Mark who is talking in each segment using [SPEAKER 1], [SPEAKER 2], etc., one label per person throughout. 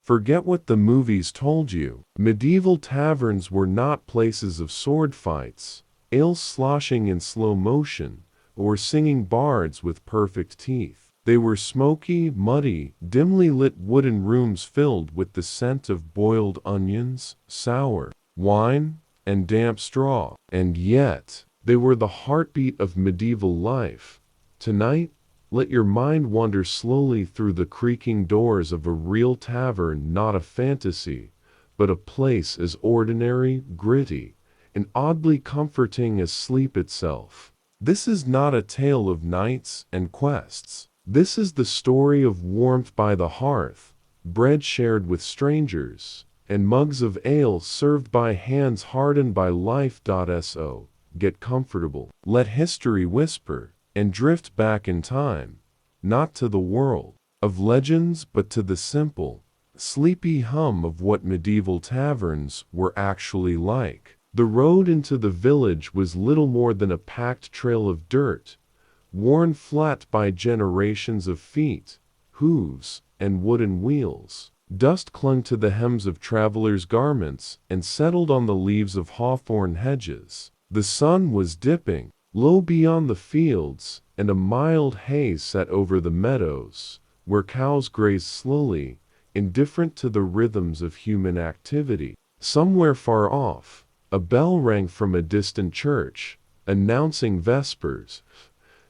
[SPEAKER 1] Forget what the movies told you. Medieval taverns were not places of sword fights, ale sloshing in slow motion, or singing bards with perfect teeth. They were smoky, muddy, dimly lit wooden rooms filled with the scent of boiled onions, sour wine, and damp straw. And yet, they were the heartbeat of medieval life. Tonight, let your mind wander slowly through the creaking doors of a real tavern, not a fantasy, but a place as ordinary, gritty, and oddly comforting as sleep itself. This is not a tale of knights and quests. This is the story of warmth by the hearth, bread shared with strangers, and mugs of ale served by hands hardened by life. So, get comfortable. Let history whisper, and drift back in time, not to the world of legends but to the simple, sleepy hum of what medieval taverns were actually like. The road into the village was little more than a packed trail of dirt, worn flat by generations of feet, hooves, and wooden wheels. Dust clung to the hems of travelers' garments and settled on the leaves of hawthorn hedges. The sun was dipping low beyond the fields, and a mild haze sat over the meadows, where cows grazed slowly, indifferent to the rhythms of human activity. Somewhere far off, a bell rang from a distant church, announcing vespers,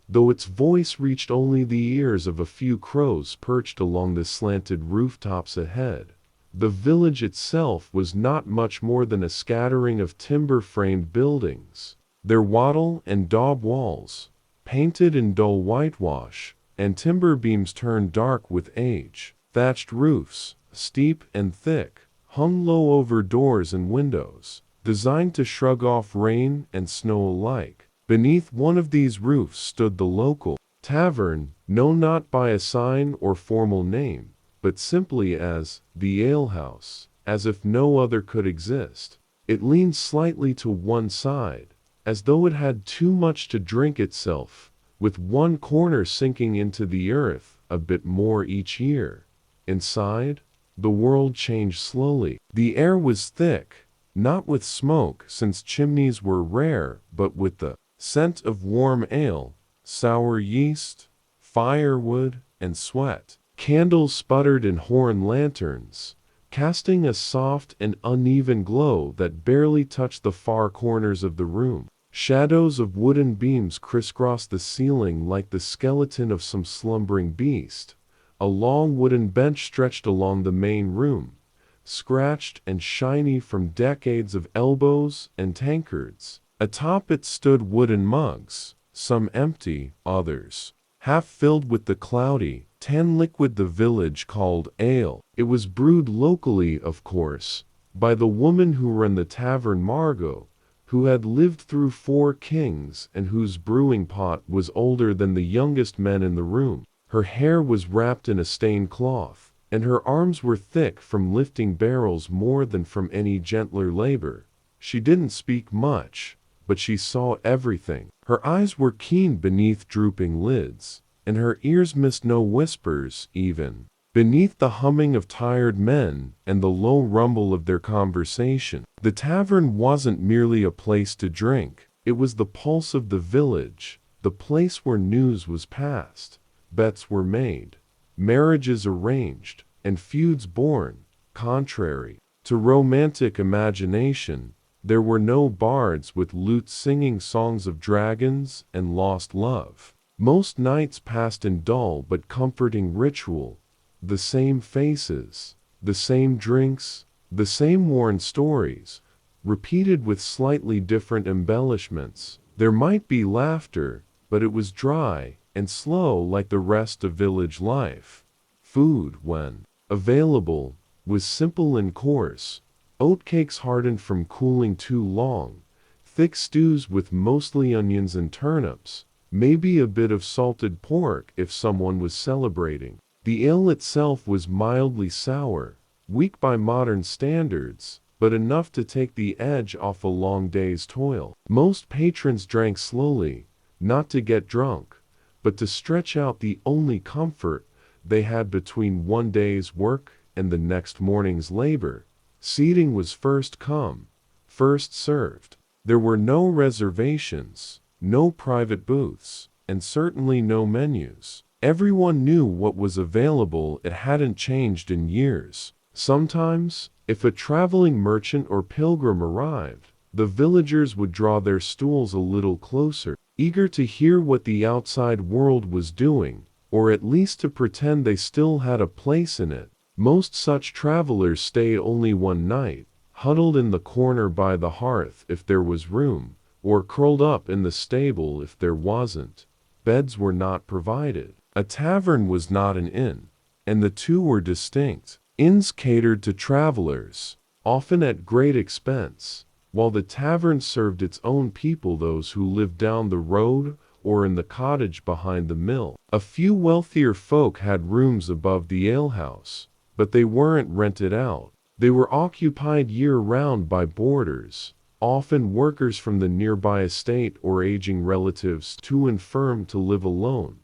[SPEAKER 1] though its voice reached only the ears of a few crows perched along the slanted rooftops ahead. The village itself was not much more than a scattering of timber-framed buildings. Their wattle and daub walls, painted in dull whitewash, and timber beams turned dark with age. Thatched roofs, steep and thick, hung low over doors and windows, designed to shrug off rain and snow alike. Beneath one of these roofs stood the local tavern, known not by a sign or formal name, but simply as the alehouse, as if no other could exist. It leaned slightly to one side, as though it had too much to drink itself, with one corner sinking into the earth a bit more each year. Inside, the world changed slowly. The air was thick, not with smoke, since chimneys were rare, but with the scent of warm ale, sour yeast, firewood, and sweat. Candles sputtered in horn lanterns, casting a soft and uneven glow that barely touched the far corners of the room. Shadows of wooden beams crisscrossed the ceiling like the skeleton of some slumbering beast. A long wooden bench stretched along the main room, scratched and shiny from decades of elbows and tankards. Atop it stood wooden mugs, some empty, others half filled with the cloudy, tan liquid the village called ale. It was brewed locally, of course, by the woman who ran the tavern, Margot, who had lived through 4 kings and whose brewing pot was older than the youngest men in the room. Her hair was wrapped in a stained cloth, and her arms were thick from lifting barrels more than from any gentler labor. She didn't speak much, but she saw everything. Her eyes were keen beneath drooping lids, and her ears missed no whispers, even beneath the humming of tired men and the low rumble of their conversation. The tavern wasn't merely a place to drink. It was the pulse of the village, the place where news was passed, bets were made, marriages arranged, and feuds born. Contrary to romantic imagination, there were no bards with lutes singing songs of dragons and lost love. Most nights passed in dull but comforting ritual. The same faces, the same drinks, the same worn stories, repeated with slightly different embellishments. There might be laughter, but it was dry and slow like the rest of village life. Food, when available, was simple and coarse. Oatcakes hardened from cooling too long, thick stews with mostly onions and turnips, maybe a bit of salted pork if someone was celebrating. The ale itself was mildly sour, weak by modern standards, but enough to take the edge off a long day's toil. Most patrons drank slowly, not to get drunk, but to stretch out the only comfort they had between one day's work and the next morning's labor. Seating was first come, first served. There were no reservations, no private booths, and certainly no menus. Everyone knew what was available. It hadn't changed in years. Sometimes, if a traveling merchant or pilgrim arrived, the villagers would draw their stools a little closer, eager to hear what the outside world was doing, or at least to pretend they still had a place in it. Most such travelers stayed only one night, huddled in the corner by the hearth if there was room, or curled up in the stable if there wasn't. Beds were not provided. A tavern was not an inn, and the two were distinct. Inns catered to travelers, often at great expense, while the tavern served its own people, those who lived down the road or in the cottage behind the mill. A few wealthier folk had rooms above the alehouse, but they weren't rented out. They were occupied year-round by boarders, often workers from the nearby estate or aging relatives too infirm to live alone.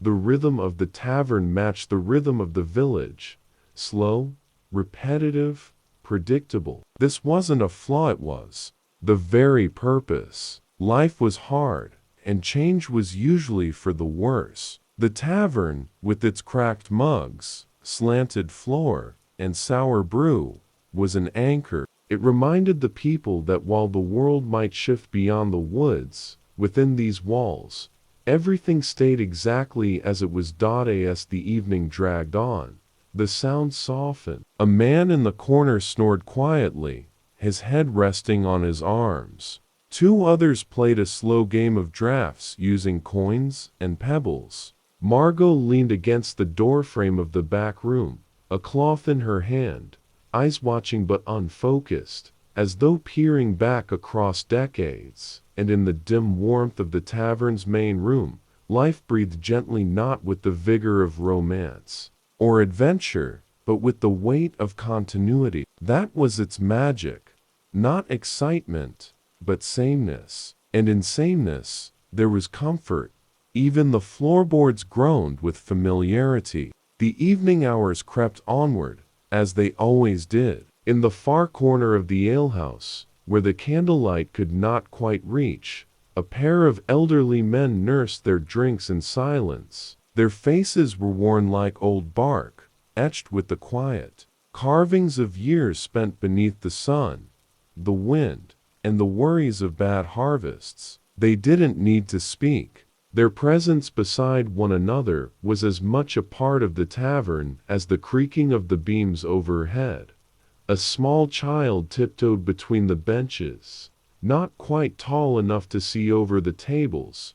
[SPEAKER 1] The rhythm of the tavern matched the rhythm of the village. Slow, repetitive, predictable. This wasn't a flaw, it was the very purpose. Life was hard, and change was usually for the worse. The tavern, with its cracked mugs, slanted floor, and sour brew, was an anchor. It reminded the people that while the world might shift beyond the woods, within these walls, everything stayed exactly as it was. As the evening dragged on, the sound softened. A man in the corner snored quietly, his head resting on his arms. Two others played a slow game of draughts using coins and pebbles. Margot leaned against the doorframe of the back room, a cloth in her hand, eyes watching but unfocused, as though peering back across decades. And in the dim warmth of the tavern's main room, life breathed gently, not with the vigor of romance or adventure, but with the weight of continuity. That was its magic. Not excitement, but sameness. And in sameness, there was comfort. Even the floorboards groaned with familiarity. The evening hours crept onward, as they always did. In the far corner of the alehouse, where the candlelight could not quite reach, a pair of elderly men nursed their drinks in silence. Their faces were worn like old bark, etched with the quiet carvings of years spent beneath the sun, the wind, and the worries of bad harvests. They didn't need to speak. Their presence beside one another was as much a part of the tavern as the creaking of the beams overhead. A small child tiptoed between the benches, not quite tall enough to see over the tables,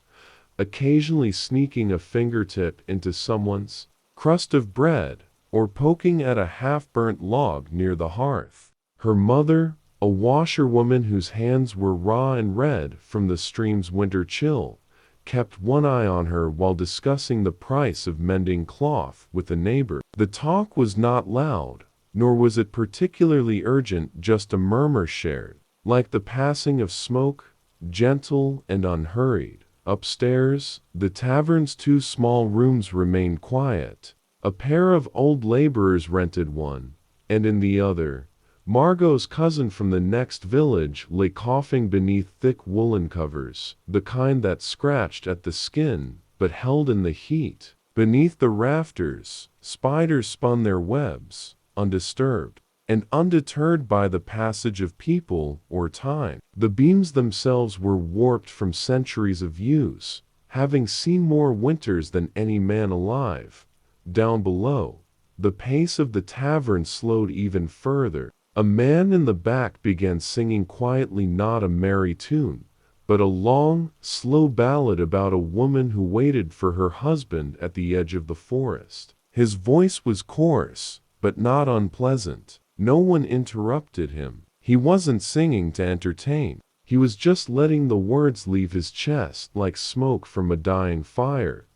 [SPEAKER 1] occasionally sneaking a fingertip into someone's crust of bread or poking at a half-burnt log near the hearth. Her mother, a washerwoman whose hands were raw and red from the stream's winter chill, kept one eye on her while discussing the price of mending cloth with a neighbor. The talk was not loud, nor was it particularly urgent, just a murmur shared, like the passing of smoke, gentle and unhurried. Upstairs, the tavern's two small rooms remained quiet. A pair of old laborers rented one, and in the other, Margot's cousin from the next village lay coughing beneath thick woolen covers, the kind that scratched at the skin but held in the heat. Beneath the rafters, spiders spun their webs, undisturbed and undeterred by the passage of people or time. The beams themselves were warped from centuries of use, having seen more winters than any man alive. Down below, the pace of the tavern slowed even further. A man in the back began singing quietly, not a merry tune, but a long, slow ballad about a woman who waited for her husband at the edge of the forest. His voice was coarse, but not unpleasant. No one interrupted him. He wasn't singing to entertain. He was just letting the words leave his chest like smoke from a dying fire.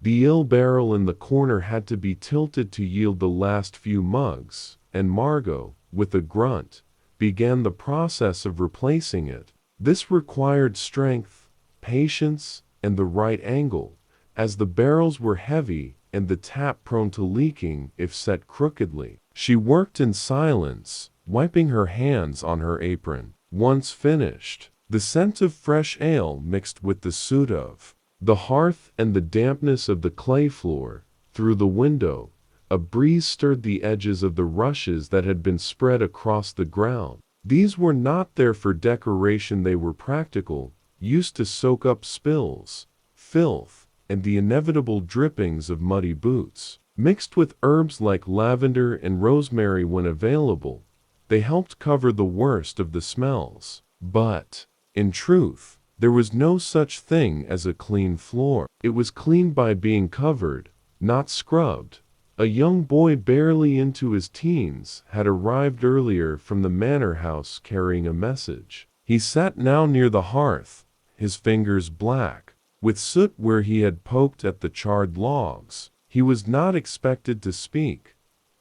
[SPEAKER 1] The ale barrel in the corner had to be tilted to yield the last few mugs, and Margot, with a grunt, began the process of replacing it. This required strength, patience, and the right angle, as the barrels were heavy and the tap prone to leaking if set crookedly. She worked in silence, wiping her hands on her apron. Once finished, the scent of fresh ale mixed with the soot of the hearth and the dampness of the clay floor. Through the window, a breeze stirred the edges of the rushes that had been spread across the ground. These were not there for decoration, they were practical, used to soak up spills, filth, and the inevitable drippings of muddy boots. Mixed with herbs like lavender and rosemary when available, they helped cover the worst of the smells. But, in truth, there was no such thing as a clean floor. It was clean by being covered, not scrubbed. A young boy barely into his teens had arrived earlier from the manor house carrying a message. He sat now near the hearth, his fingers black with soot where he had poked at the charred logs. He was not expected to speak,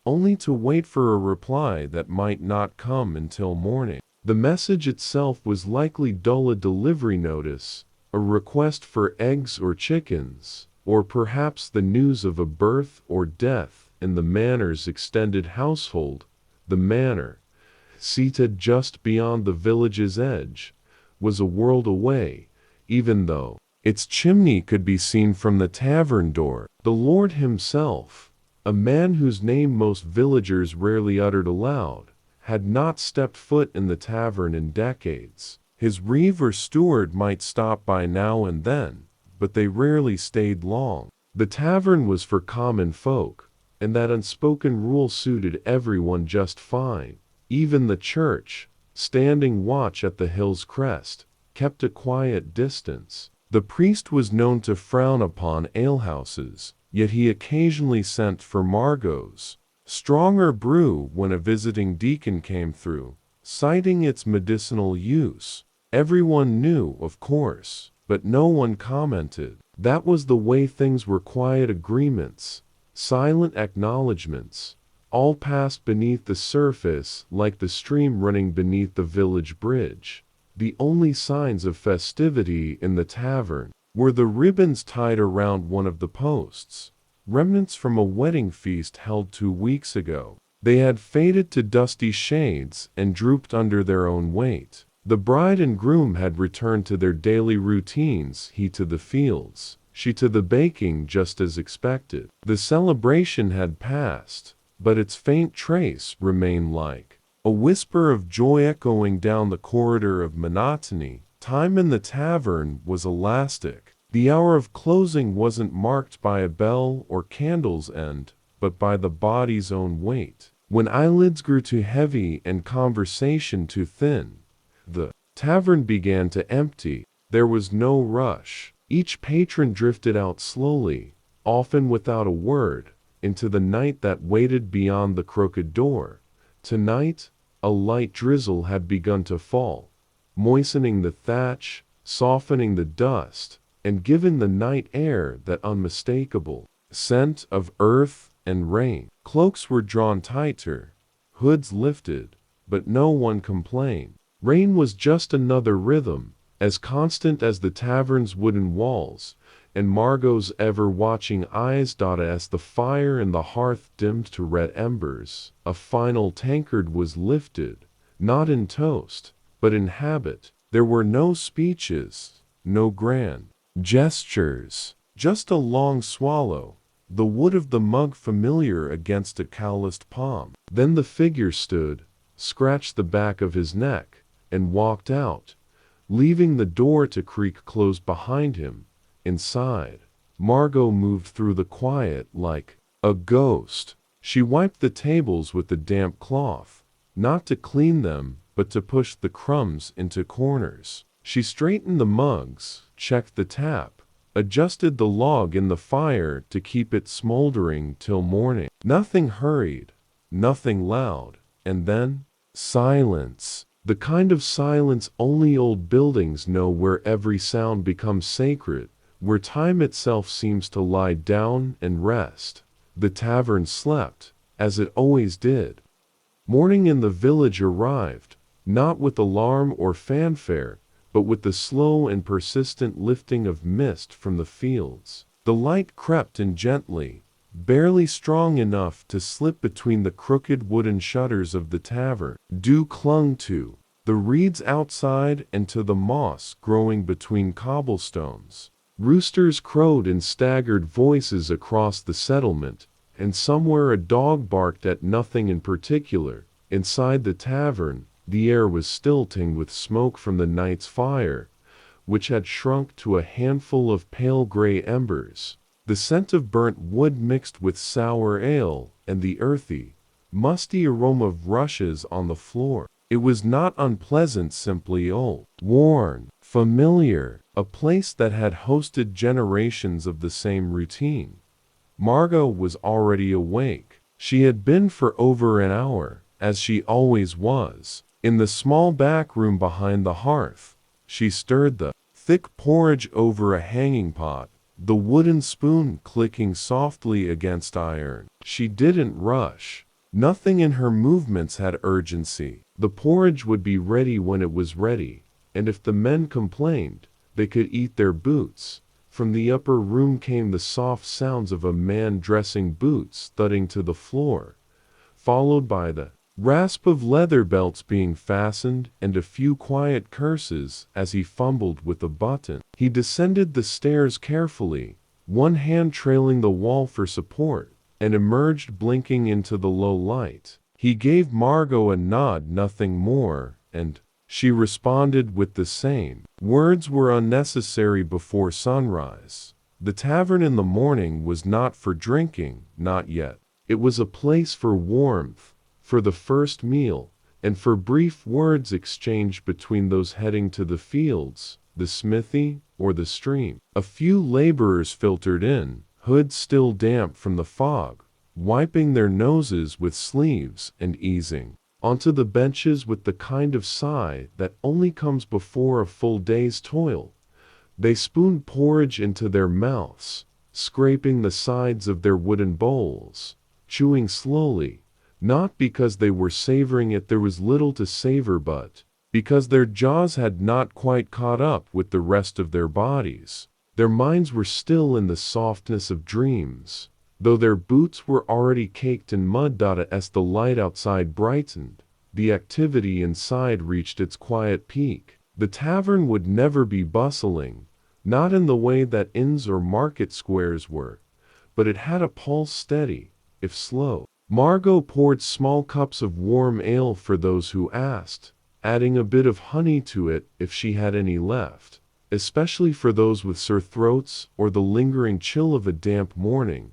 [SPEAKER 1] only to wait for a reply that might not come until morning. The message itself was likely dull, a delivery notice, a request for eggs or chickens, or perhaps the news of a birth or death in the manor's extended household. The manor, seated just beyond the village's edge, was a world away, even though its chimney could be seen from the tavern door. The Lord himself, a man whose name most villagers rarely uttered aloud, had not stepped foot in the tavern in decades. His reeve or steward might stop by now and then, but they rarely stayed long. The tavern was for common folk, and that unspoken rule suited everyone just fine. Even the church, standing watch at the hill's crest, kept a quiet distance. The priest was known to frown upon alehouses, yet he occasionally sent for Margot's stronger brew when a visiting deacon came through, citing its medicinal use. Everyone knew, of course, but no one commented. That was the way things were, quiet agreements, silent acknowledgments, all passed beneath the surface like the stream running beneath the village bridge. The only signs of festivity in the tavern were the ribbons tied around one of the posts, remnants from a wedding feast held 2 weeks ago. They had faded to dusty shades and drooped under their own weight. The bride and groom had returned to their daily routines, he to the fields, she to the baking, just as expected. The celebration had passed, but its faint trace remained, like a whisper of joy echoing down the corridor of monotony. Time in the tavern was elastic. The hour of closing wasn't marked by a bell or candle's end, but by the body's own weight. When eyelids grew too heavy and conversation too thin, the tavern began to empty. There was no rush. Each patron drifted out slowly, often without a word, into the night that waited beyond the crooked door. Tonight, a light drizzle had begun to fall, moistening the thatch, softening the dust, and giving the night air that unmistakable scent of earth and rain. Cloaks were drawn tighter, hoods lifted, but no one complained. Rain was just another rhythm, as constant as the tavern's wooden walls, and Margot's ever-watching eyes. As the fire in the hearth dimmed to red embers, a final tankard was lifted, not in toast, but in habit. There were no speeches, no grand gestures, just a long swallow, the wood of the mug familiar against a calloused palm. Then the figure stood, scratched the back of his neck, and walked out, leaving the door to creak closed behind him. Inside, Margot moved through the quiet like a ghost. She wiped the tables with the damp cloth, not to clean them, but to push the crumbs into corners. She straightened the mugs, checked the tap, adjusted the log in the fire to keep it smoldering till morning. Nothing hurried, nothing loud, and then silence. The kind of silence only old buildings know, where every sound becomes sacred, where time itself seems to lie down and rest. The tavern slept, as it always did. Morning in the village arrived, not with alarm or fanfare, but with the slow and persistent lifting of mist from the fields. The light crept in gently, barely strong enough to slip between the crooked wooden shutters of the tavern. Dew clung to the reeds outside and to the moss growing between cobblestones. Roosters crowed in staggered voices across the settlement, and somewhere a dog barked at nothing in particular. Inside the tavern, the air was stilting with smoke from the night's fire, which had shrunk to a handful of pale gray embers. The scent of burnt wood mixed with sour ale, and the earthy, musty aroma of rushes on the floor. It was not unpleasant, simply old, worn, familiar, a place that had hosted generations of the same routine. Margot was already awake. She had been for over an hour, as she always was. In the small back room behind the hearth, she stirred the thick porridge over a hanging pot, the wooden spoon clicking softly against iron. She didn't rush. Nothing in her movements had urgency. The porridge would be ready when it was ready, and if the men complained, they could eat their boots. From the upper room came the soft sounds of a man dressing boots thudding to the floor, followed by the rasp of leather belts being fastened and a few quiet curses as he fumbled with a button. He descended the stairs carefully, one hand trailing the wall for support, and emerged blinking into the low light. He gave Margot a nod, nothing more, and she responded with the same. Words were unnecessary before sunrise. The tavern in the morning was not for drinking, not yet. It was a place for warmth, for the first meal, and for brief words exchanged between those heading to the fields, the smithy, or the stream. A few laborers filtered in, hoods still damp from the fog, wiping their noses with sleeves and easing onto the benches with the kind of sigh that only comes before a full day's toil. They spooned porridge into their mouths, scraping the sides of their wooden bowls, chewing slowly, not because they were savoring it, there was little to savor, but because their jaws had not quite caught up with the rest of their bodies. Their minds were still in the softness of dreams, though their boots were already caked in mud. As the light outside brightened, the activity inside reached its quiet peak. The tavern would never be bustling, not in the way that inns or market squares were, but it had a pulse, steady, if slow. Margot poured small cups of warm ale for those who asked, adding a bit of honey to it if she had any left, especially for those with sore throats or the lingering chill of a damp morning.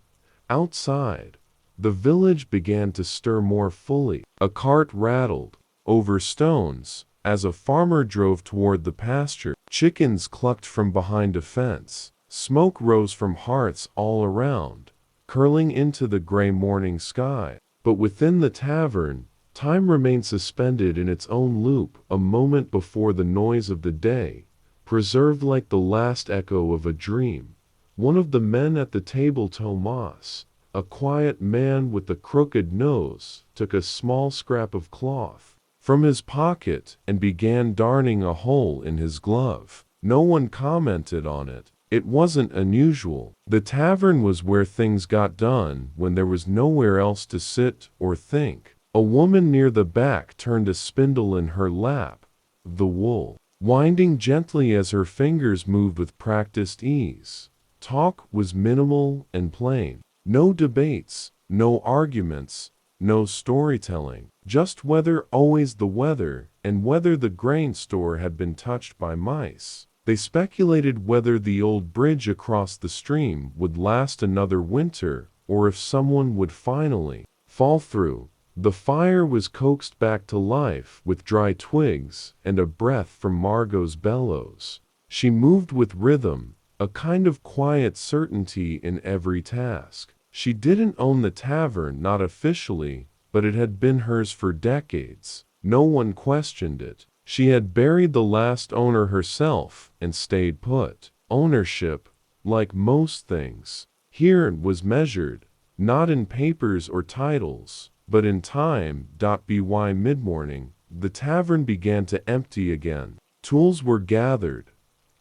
[SPEAKER 1] Outside, the village began to stir more fully. A cart rattled over stones as a farmer drove toward the pasture. Chickens clucked from behind a fence. Smoke rose from hearths all around, curling into the gray morning sky. But within the tavern, time remained suspended in its own loop, a moment before the noise of the day, preserved like the last echo of a dream. One of the men at the table, Tomas, a quiet man with a crooked nose, took a small scrap of cloth from his pocket and began darning a hole in his glove. No one commented on it. It wasn't unusual. The tavern was where things got done when there was nowhere else to sit or think. A woman near the back turned a spindle in her lap, the wool winding gently as her fingers moved with practiced ease. Talk was minimal and plain. No debates, no arguments, no storytelling. Just weather, always the weather, and whether the grain store had been touched by mice. They speculated whether the old bridge across the stream would last another winter, or if someone would finally fall through. The fire was coaxed back to life with dry twigs and a breath from Margot's bellows. She moved with rhythm, a kind of quiet certainty in every task. She didn't own the tavern, not officially, but it had been hers for decades. No one questioned it. She had buried the last owner herself and stayed put. Ownership, like most things, here was measured, not in papers or titles, but in time. By mid-morning, the tavern began to empty again. Tools were gathered,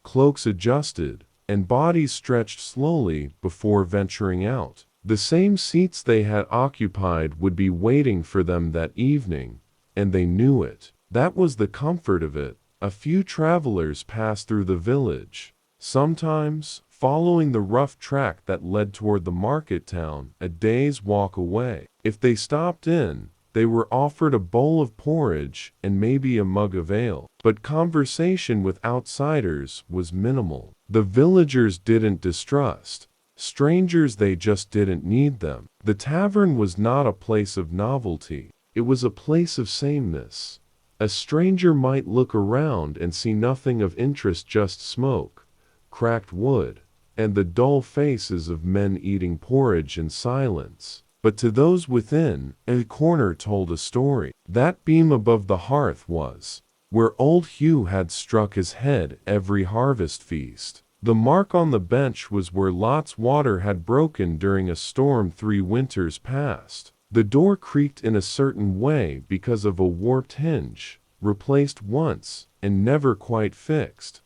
[SPEAKER 1] cloaks adjusted, and bodies stretched slowly before venturing out. The same seats they had occupied would be waiting for them that evening, and they knew it. That was the comfort of it. A few travelers passed through the village, sometimes following the rough track that led toward the market town a day's walk away. If they stopped in, they were offered a bowl of porridge and maybe a mug of ale, but conversation with outsiders was minimal. The villagers didn't distrust strangers, they just didn't need them. The tavern was not a place of novelty, it was a place of sameness. A stranger might look around and see nothing of interest, just smoke, cracked wood, and the dull faces of men eating porridge in silence. But to those within, a corner told a story. That beam above the hearth was where old Hugh had struck his head every harvest feast. The mark on the bench was where Lot's water had broken during a storm 3 winters past. The door creaked in a certain way because of a warped hinge, replaced once and never quite fixed.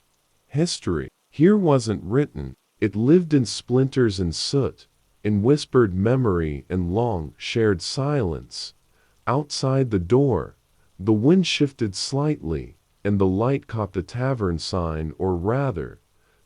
[SPEAKER 1] History here wasn't written, it lived in splinters and soot, in whispered memory and long, shared silence. Outside the door, the wind shifted slightly, and the light caught the tavern sign, or rather,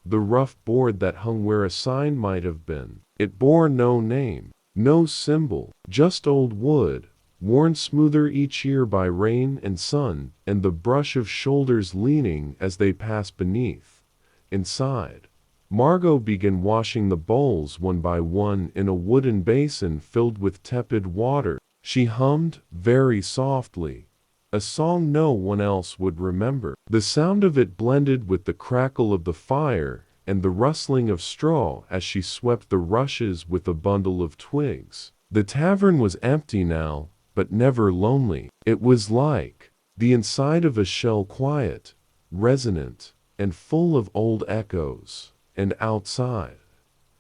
[SPEAKER 1] the rough board that hung where a sign might have been. It bore no name, no symbol, just old wood, worn smoother each year by rain and sun, and the brush of shoulders leaning as they passed beneath. Inside, Margot began washing the bowls one by one in a wooden basin filled with tepid water. She hummed, very softly, a song no one else would remember. The sound of it blended with the crackle of the fire and the rustling of straw as she swept the rushes with a bundle of twigs. The tavern was empty now, but never lonely. It was like the inside of a shell, quiet, resonant, and full of old echoes. And outside,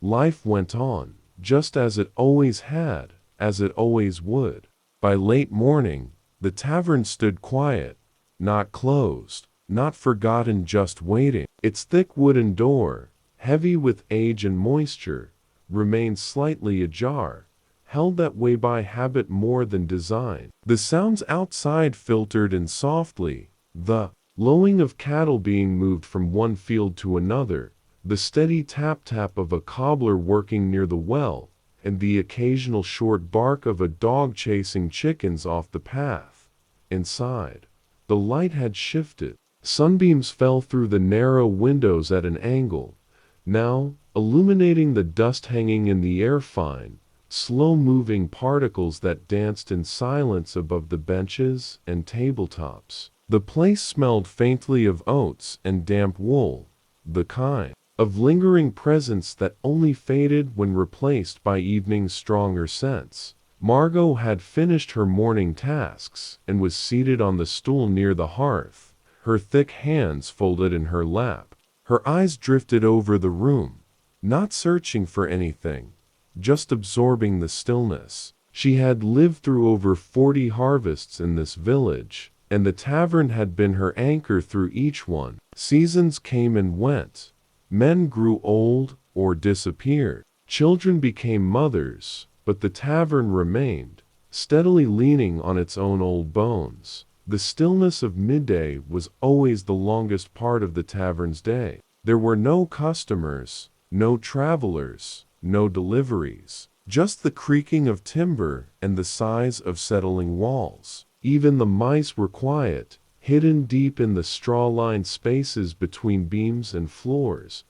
[SPEAKER 1] life went on, just as it always had, as it always would. By late morning, the tavern stood quiet, not closed, not forgotten, just waiting. Its thick wooden door, heavy with age and moisture, remained slightly ajar, held that way by habit more than design. The sounds outside filtered in softly, the lowing of cattle being moved from one field to another, the steady tap-tap of a cobbler working near the well, and the occasional short bark of a dog chasing chickens off the path. Inside, the light had shifted. Sunbeams fell through the narrow windows at an angle, now illuminating the dust hanging in the air, fine, slow-moving particles that danced in silence above the benches and tabletops. The place smelled faintly of oats and damp wool, the kind of lingering presence that only faded when replaced by evening's stronger scents. Margot had finished her morning tasks and was seated on the stool near the hearth, her thick hands folded in her lap. Her eyes drifted over the room, not searching for anything, just absorbing the stillness. She had lived through over 40 harvests in this village, and the tavern had been her anchor through each one. Seasons came and went. Men grew old or disappeared. Children became mothers, but the tavern remained, steadily leaning on its own old bones. The stillness of midday was always the longest part of the tavern's day. There were no customers, no travelers, no deliveries, just the creaking of timber and the sighs of settling walls. Even the mice were quiet, hidden deep in the straw-lined spaces between beams and floors,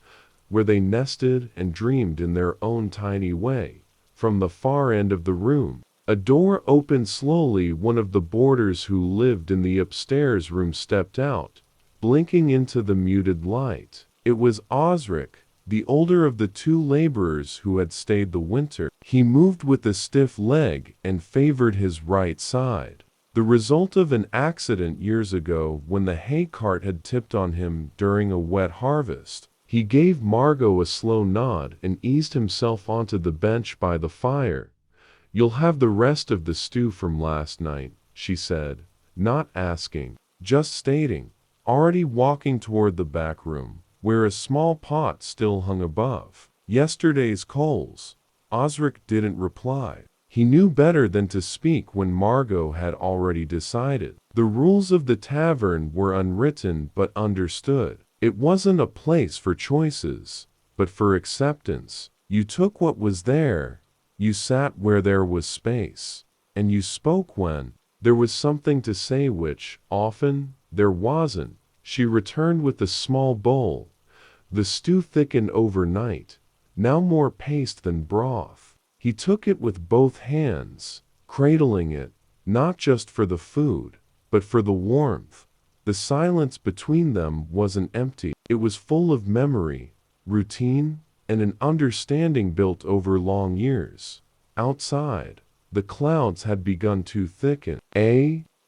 [SPEAKER 1] where they nested and dreamed in their own tiny way. From the far end of the room, a door opened slowly. One of the boarders who lived in the upstairs room stepped out, blinking into the muted light. It was Osric, the older of the 2 laborers who had stayed the winter. He moved with a stiff leg and favored his right side, the result of an accident years ago when the hay cart had tipped on him during a wet harvest. He gave Margot a slow nod and eased himself onto the bench by the fire. "You'll have the rest of the stew from last night," she said, not asking, just stating, already walking toward the back room, where a small pot still hung above. "Yesterday's coals." Osric didn't reply. He knew better than to speak when Margot had already decided. The rules of the tavern were unwritten but understood. It wasn't a place for choices, but for acceptance. You took what was there, you sat where there was space, and you spoke when there was something to say, which, often, there wasn't. She returned with a small bowl. The stew thickened overnight, now more paste than broth. He took it with both hands, cradling it, not just for the food, but for the warmth. The silence between them wasn't empty. It was full of memory, routine, and an understanding built over long years. Outside, the clouds had begun to thicken.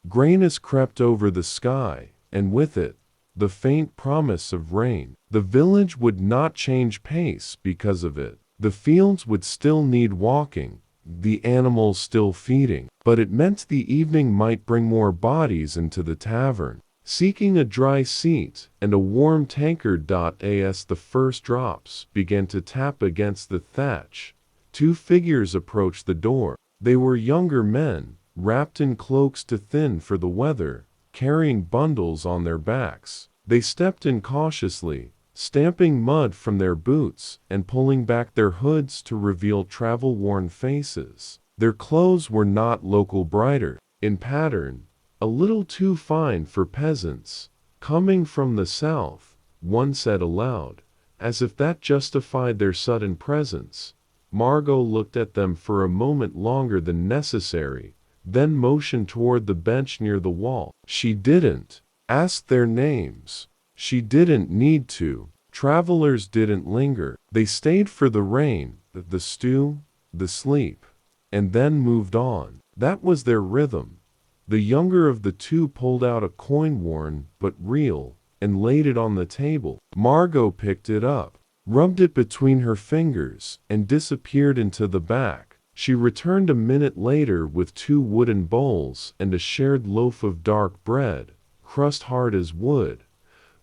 [SPEAKER 1] Grayness crept over the sky, and with it, the faint promise of rain. The village would not change pace because of it. The fields would still need walking, the animals still feeding, but it meant the evening might bring more bodies into the tavern, seeking a dry seat and a warm tankard. As the first drops began to tap against the thatch, two figures approached the door. They were younger men, wrapped in cloaks too thin for the weather, carrying bundles on their backs. They stepped in cautiously, stamping mud from their boots and pulling back their hoods to reveal travel-worn faces. Their clothes were not local brighter in pattern, a little too fine for peasants. Coming from the south, one said aloud, as if that justified their sudden presence. Margot looked at them for a moment longer than necessary, then motioned toward the bench near the wall. She didn't ask their names. She didn't need to. Travelers didn't linger. They stayed for the rain, the stew, the sleep, and then moved on. That was their rhythm. The younger of the two pulled out a coin, worn but real, and laid it on the table. Margot picked it up, rubbed it between her fingers, and disappeared into the back. She returned a minute later with two wooden bowls and a shared loaf of dark bread, crust hard as wood,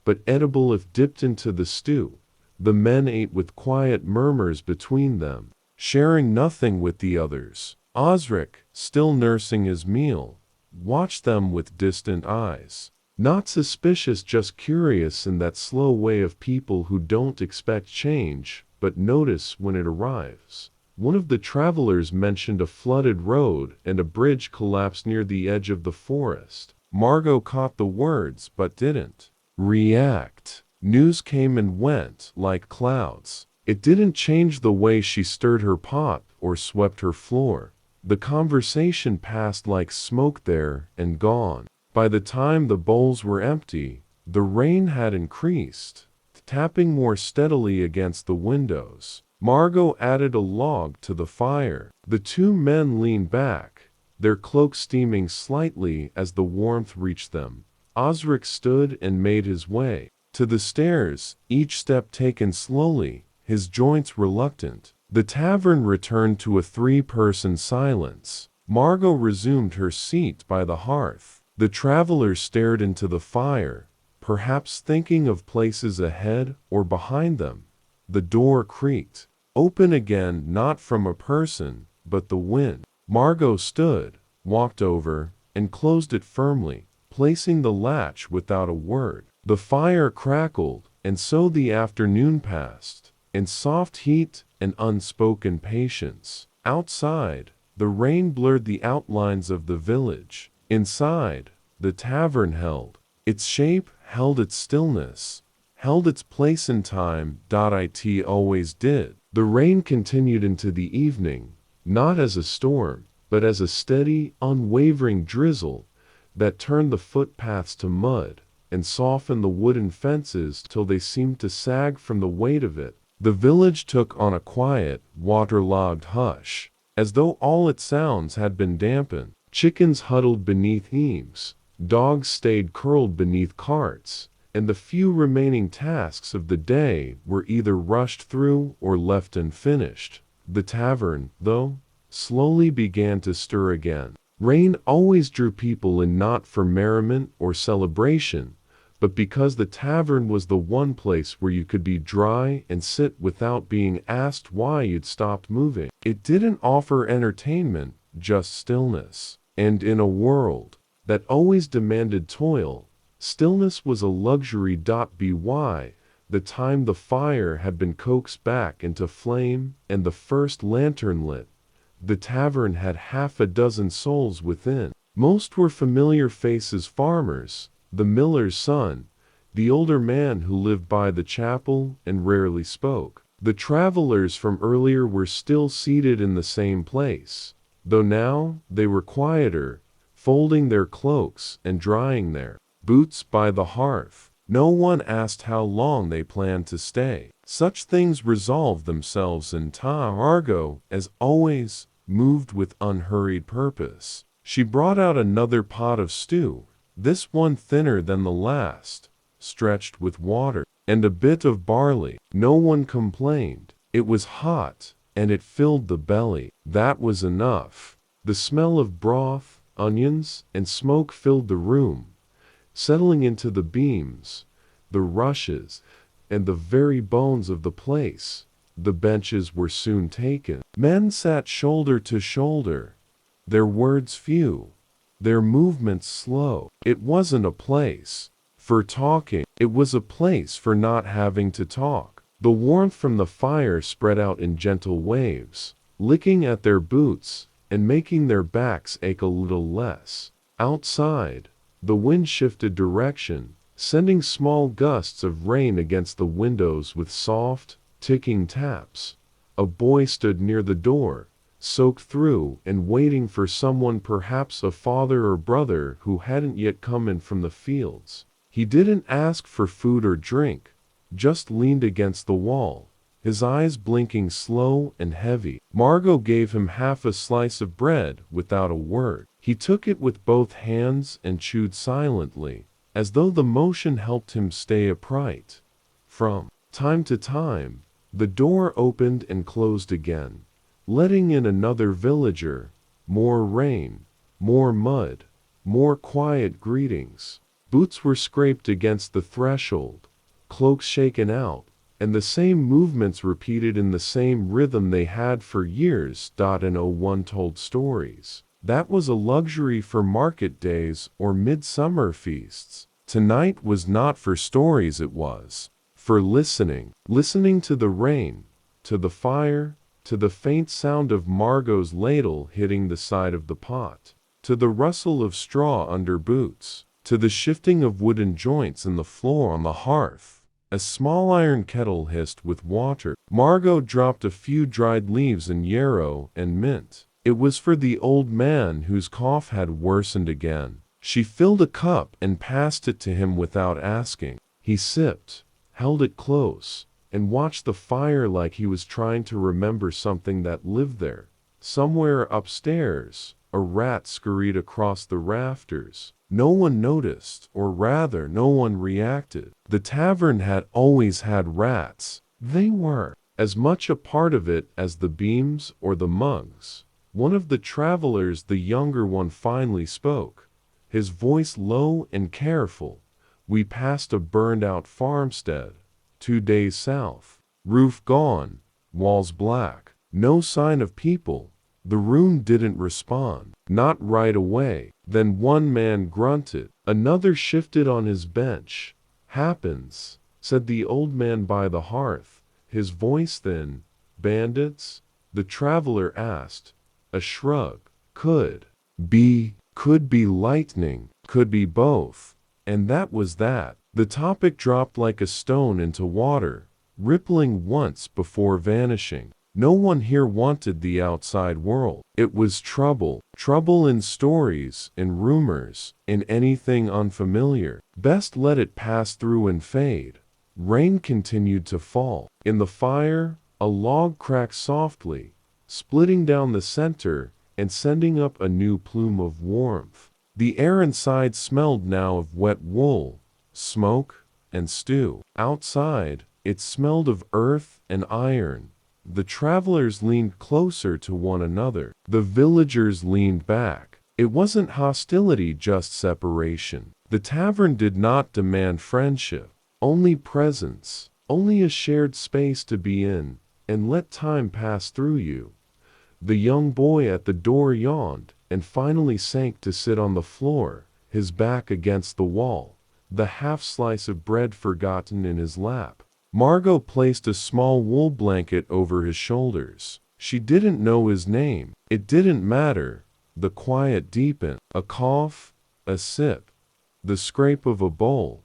[SPEAKER 1] but edible if dipped into the stew. The men ate with quiet murmurs between them, sharing nothing with the others. Osric, still nursing his meal, watched them with distant eyes. Not suspicious, just curious, in that slow way of people who don't expect change, but notice when it arrives. One of the travelers mentioned a flooded road and a bridge collapsed near the edge of the forest. Margot caught the words but didn't react. News came and went like clouds. It didn't change the way she stirred her pot or swept her floor. The conversation passed like smoke there and gone. By the time the bowls were empty, the rain had increased, tapping more steadily against the windows. Margot added a log to the fire. The two men leaned back, their cloaks steaming slightly as the warmth reached them. Osric stood and made his way to the stairs, each step taken slowly, his joints reluctant. The tavern returned to a three-person silence. Margot resumed her seat by the hearth. The travelers stared into the fire, perhaps thinking of places ahead or behind them. The door creaked, open again, not from a person, but the wind. Margot stood, walked over, and closed it firmly, placing the latch without a word. The fire crackled, and so the afternoon passed, in soft heat and unspoken patience. Outside, the rain blurred the outlines of the village. Inside, the tavern held its shape, held its stillness, held its place in time. It always did. The rain continued into the evening, not as a storm, but as a steady, unwavering drizzle that turned the footpaths to mud and softened the wooden fences till they seemed to sag from the weight of it. The village took on a quiet, waterlogged hush, as though all its sounds had been dampened. Chickens huddled beneath eaves, dogs stayed curled beneath carts, and the few remaining tasks of the day were either rushed through or left unfinished. The tavern, though, slowly began to stir again. Rain always drew people in, not for merriment or celebration, but because the tavern was the one place where you could be dry and sit without being asked why you'd stopped moving. It didn't offer entertainment, just stillness. And in a world that always demanded toil, stillness was a luxury. By the time the fire had been coaxed back into flame and the first lantern lit, the tavern had half a dozen souls within. Most were familiar faces: farmers, the miller's son, the older man who lived by the chapel and rarely spoke. The travelers from earlier were still seated in the same place, though now they were quieter, folding their cloaks and drying their boots by the hearth. No one asked how long they planned to stay. Such things resolved themselves in time. Margot, as always, moved with unhurried purpose. She brought out another pot of stew, this one thinner than the last, stretched with water, and a bit of barley. No one complained. It was hot, and it filled the belly. That was enough. The smell of broth, onions, and smoke filled the room, settling into the beams, the rushes, and the very bones of the place. The benches were soon taken. Men sat shoulder to shoulder, their words few, their movements slow. It wasn't a place for talking, it was a place for not having to talk. The warmth from the fire spread out in gentle waves, licking at their boots and making their backs ache a little less. Outside, the wind shifted direction, sending small gusts of rain against the windows with soft, ticking taps. A boy stood near the door, soaked through and waiting for someone, perhaps a father or brother who hadn't yet come in from the fields. He didn't ask for food or drink, just leaned against the wall, his eyes blinking slow and heavy. Margot gave him half a slice of bread without a word. He took it with both hands and chewed silently, as though the motion helped him stay upright. From time to time, the door opened and closed again, letting in another villager. More rain, more mud, more quiet greetings. Boots were scraped against the threshold, cloaks shaken out, and the same movements repeated in the same rhythm they had for years. And no one told stories. That was a luxury for market days or midsummer feasts. Tonight was not for stories, it was for listening. Listening to the rain, to the fire, to the faint sound of Margot's ladle hitting the side of the pot, to the rustle of straw under boots, to the shifting of wooden joints in the floor on the hearth. A small iron kettle hissed with water. Margot dropped a few dried leaves and yarrow and mint. It was for the old man whose cough had worsened again. She filled a cup and passed it to him without asking. He sipped, held it close, and watched the fire like he was trying to remember something that lived there. Somewhere upstairs, a rat scurried across the rafters. No one noticed, or rather, no one reacted. The tavern had always had rats. They were as much a part of it as the beams or the mugs. One of the travelers, the younger one, finally spoke, his voice low and careful. We passed a burned-out farmstead, 2 days south. Roof gone, walls black, no sign of people. The room didn't respond. Not right away. Then one man grunted. Another shifted on his bench. Happens, said the old man by the hearth, his voice thin. Bandits? The traveler asked. A shrug. Could be lightning, could be both. And that was that. The topic dropped like a stone into water, rippling once before vanishing. No one here wanted the outside world. It was trouble. Trouble in stories, in rumors, in anything unfamiliar. Best let it pass through and fade. Rain continued to fall. In the fire, a log cracked softly, splitting down the center and sending up a new plume of warmth. The air inside smelled now of wet wool, smoke, and stew. Outside, it smelled of earth and iron. The travelers leaned closer to one another. The villagers leaned back. It wasn't hostility, just separation. The tavern did not demand friendship, only presence, only a shared space to be in and let time pass through you. The young boy at the door yawned and finally sank to sit on the floor, his back against the wall, the half slice of bread forgotten in his lap. Margot placed a small wool blanket over his shoulders. She didn't know his name. It didn't matter. The quiet deepened. A cough, a sip, the scrape of a bowl,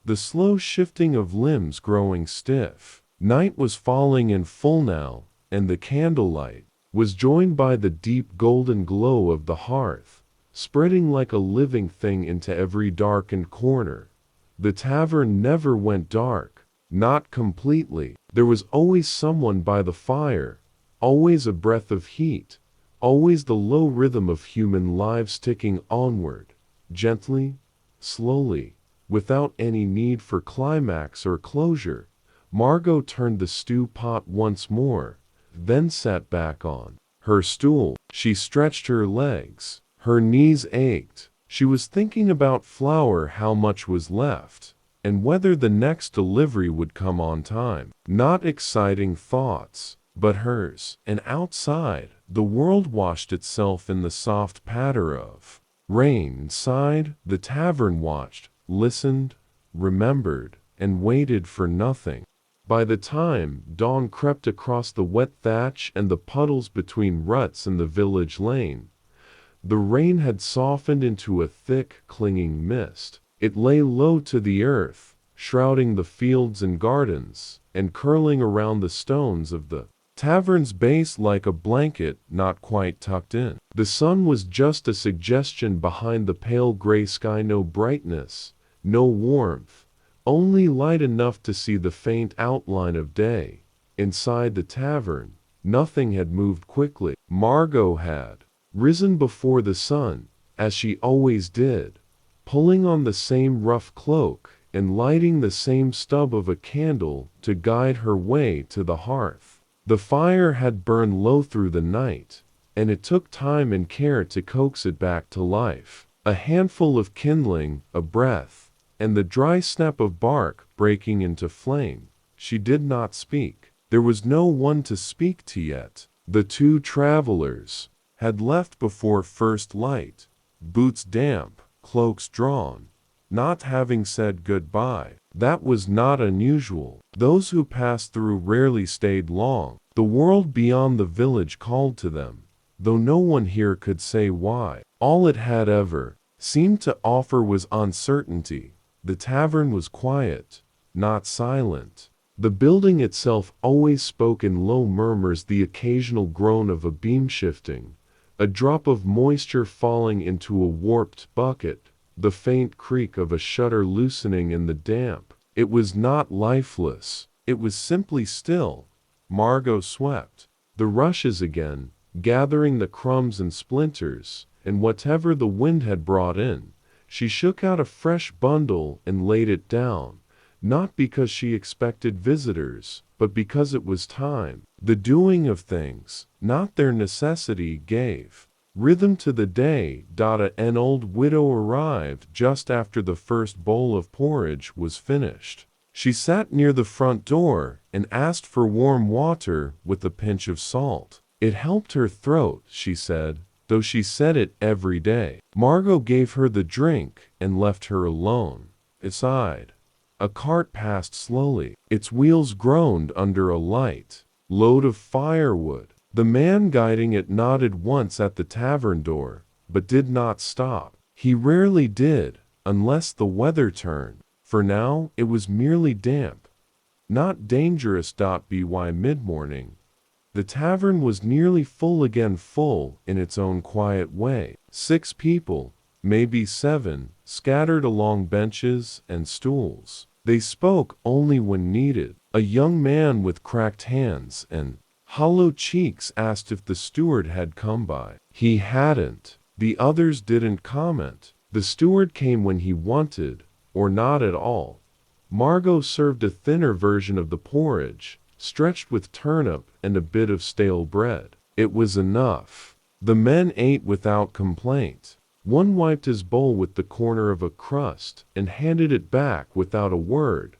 [SPEAKER 1] the slow shifting of limbs growing stiff. Night was falling in full now, and the candlelight was joined by the deep golden glow of the hearth, spreading like a living thing into every darkened corner. The tavern never went dark, not completely. There was always someone by the fire, always a breath of heat, always the low rhythm of human lives ticking onward, gently, slowly, without any need for climax or closure. Margot turned the stew pot once more, then sat back on her stool. She stretched her legs. Her knees ached. She was thinking about flour, how much was left, and whether the next delivery would come on time. Not exciting thoughts, but hers. And outside, the world washed itself in the soft patter of rain. Inside, the tavern watched, listened, remembered, and waited for nothing. By the time dawn crept across the wet thatch and the puddles between ruts in the village lane, the rain had softened into a thick, clinging mist. It lay low to the earth, shrouding the fields and gardens, and curling around the stones of the tavern's base like a blanket not quite tucked in. The sun was just a suggestion behind the pale gray sky, no brightness, no warmth, only light enough to see the faint outline of day. Inside the tavern, nothing had moved quickly. Margot had risen before the sun, as she always did, pulling on the same rough cloak and lighting the same stub of a candle to guide her way to the hearth. The fire had burned low through the night, and it took time and care to coax it back to life. A handful of kindling, a breath, and the dry snap of bark breaking into flame. She did not speak. There was no one to speak to yet. The two travelers had left before first light, boots damp, cloaks drawn, not having said goodbye. That was not unusual. Those who passed through rarely stayed long. The world beyond the village called to them, though no one here could say why. All it had ever seemed to offer was uncertainty. The tavern was quiet, not silent. The building itself always spoke in low murmurs, the occasional groan of a beam shifting, a drop of moisture falling into a warped bucket, the faint creak of a shutter loosening in the damp. It was not lifeless. It was simply still. Margot swept the rushes again, gathering the crumbs and splinters, and whatever the wind had brought in. She shook out a fresh bundle and laid it down, not because she expected visitors, but because it was time. The doing of things, not their necessity, gave rhythm to the day. An old widow arrived just after the first bowl of porridge was finished. She sat near the front door and asked for warm water with a pinch of salt. It helped her throat, she said, though she said it every day. Margot gave her the drink and left her alone. Aside, a cart passed slowly. Its wheels groaned under a light load of firewood. The man guiding it nodded once at the tavern door, but did not stop. He rarely did, unless the weather turned. For now, it was merely damp. Not dangerous. By mid-morning, the tavern was nearly full again, full in its own quiet way. 6 people, maybe 7, scattered along benches and stools. They spoke only when needed. A young man with cracked hands and hollow cheeks asked if the steward had come by. He hadn't. The others didn't comment. The steward came when he wanted, or not at all. Margot served a thinner version of the porridge, stretched with turnip and a bit of stale bread. It was enough. The men ate without complaint. One wiped his bowl with the corner of a crust and handed it back without a word.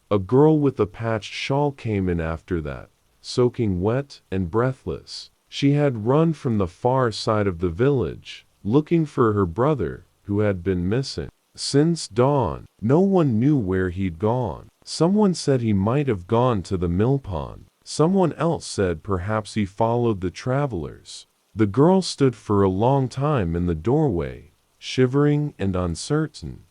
[SPEAKER 1] A girl with a patched shawl came in after that, soaking wet and breathless. She had run from the far side of the village, looking for her brother, who had been missing since dawn. No one knew where he'd gone. Someone said he might have gone to the mill pond. Someone else said perhaps he followed the travelers. The girl stood for a long time in the doorway, shivering and uncertain.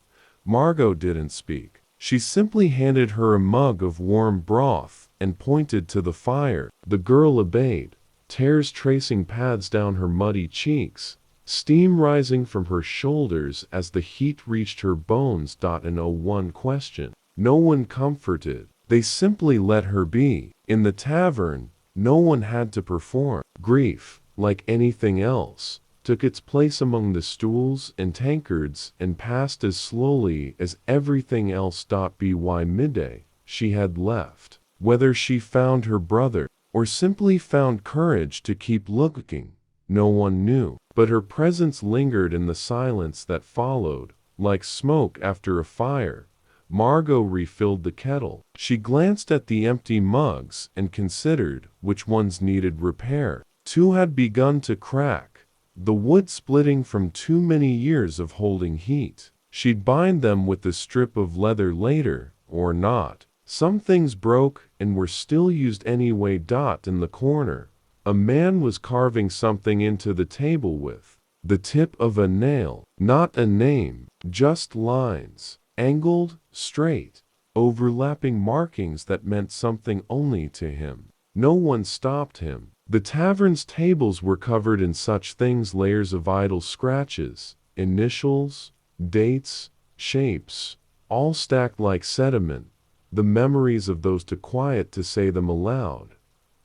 [SPEAKER 1] Margot didn't speak. She simply handed her a mug of warm broth and pointed to the fire. The girl obeyed, tears tracing paths down her muddy cheeks, steam rising from her shoulders as the heat reached her bones. And one question. No one comforted. They simply let her be. In the tavern, no one had to perform. Grief, like anything else, took its place among the stools and tankards and passed as slowly as everything else. By midday, she had left. Whether she found her brother or simply found courage to keep looking, no one knew. But her presence lingered in the silence that followed, like smoke after a fire. Margot refilled the kettle. She glanced at the empty mugs and considered which ones needed repair. Two had begun to crack, the wood splitting from too many years of holding heat. She'd bind them with a strip of leather later, or not. Some things broke and were still used anyway. In the corner, a man was carving something into the table with the tip of a nail. Not a name, just lines, angled, straight, overlapping markings that meant something only to him. No one stopped him. The tavern's tables were covered in such things, layers of idle scratches, initials, dates, shapes, all stacked like sediment, the memories of those too quiet to say them aloud.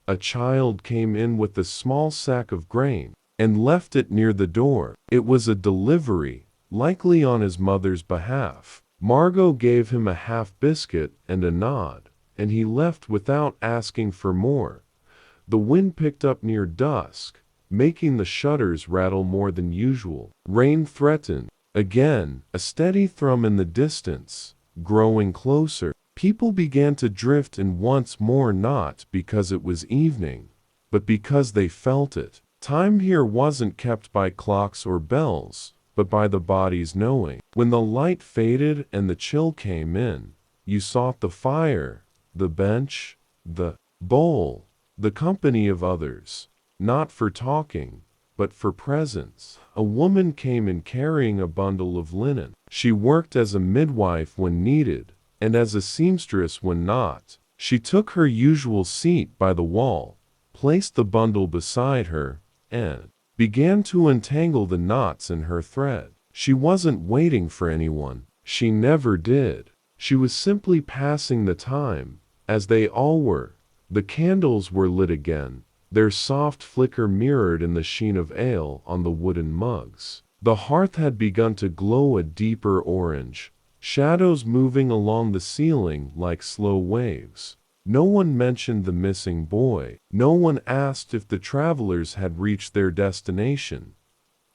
[SPEAKER 1] A child came in with a small sack of grain and left it near the door. It was a delivery, likely on his mother's behalf. Margot gave him a half biscuit and a nod, and he left without asking for more. The wind picked up near dusk, making the shutters rattle more than usual. Rain threatened. Again, a steady thrum in the distance, growing closer. People began to drift in once more, not because it was evening, but because they felt it. Time here wasn't kept by clocks or bells, but by the body's knowing. When the light faded and the chill came in, you sought the fire, the bench, the bowl, the company of others, not for talking, but for presence. A woman came in carrying a bundle of linen. She worked as a midwife when needed, and as a seamstress when not. She took her usual seat by the wall, placed the bundle beside her, and began to untangle the knots in her thread. She wasn't waiting for anyone. She never did. She was simply passing the time, as they all were. The candles were lit again, their soft flicker mirrored in the sheen of ale on the wooden mugs. The hearth had begun to glow a deeper orange, shadows moving along the ceiling like slow waves. No one mentioned the missing boy. No one asked if the travelers had reached their destination.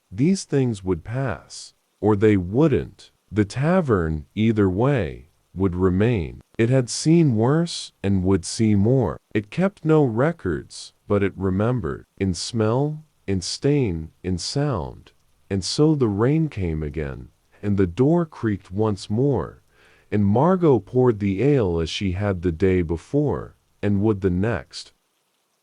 [SPEAKER 1] These things would pass, or they wouldn't. The tavern, either way, would remain. It had seen worse and would see more. It kept no records, but it remembered. In smell, in stain, in sound. And so the rain came again, and the door creaked once more, and Margot poured the ale as she had the day before, and would the next.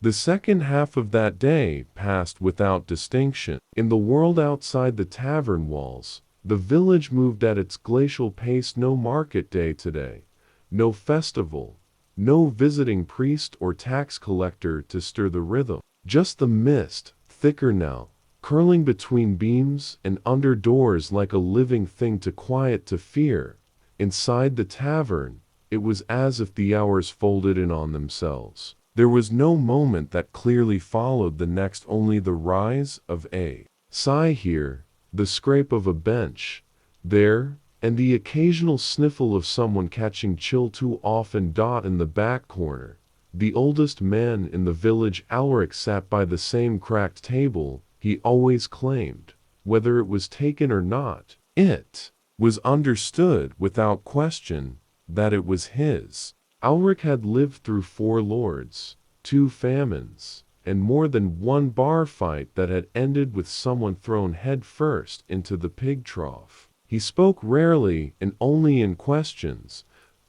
[SPEAKER 1] The second half of that day passed without distinction. In the world outside the tavern walls, the village moved at its glacial pace. No market day today, no festival, no visiting priest or tax collector to stir the rhythm. Just the mist, thicker now, curling between beams and under doors like a living thing too quiet to fear. Inside the tavern, it was as if the hours folded in on themselves. There was no moment that clearly followed the next, only the rise of a sigh here, the scrape of a bench there, and the occasional sniffle of someone catching chill too often. In the back corner, the oldest man in the village, Alaric, sat by the same cracked table he always claimed. whether it was taken or not. It was understood without question that it was his. Ulrich had lived through 4 lords, 2 famines, and more than one bar fight that had ended with someone thrown head first into the pig trough. He spoke rarely and only in questions.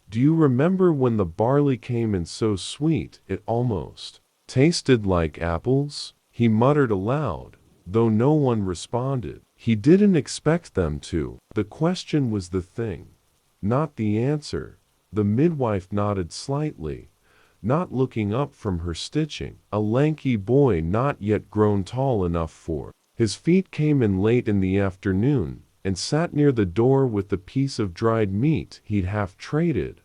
[SPEAKER 1] Do you remember when the barley came in so sweet it almost tasted like apples? He muttered aloud, though no one responded. He didn't expect them to. The question was the thing, not the answer. The midwife nodded slightly, not looking up from her stitching. A lanky boy not yet grown tall enough for his feet came in late in the afternoon and sat near the door with the piece of dried meat he'd half traded,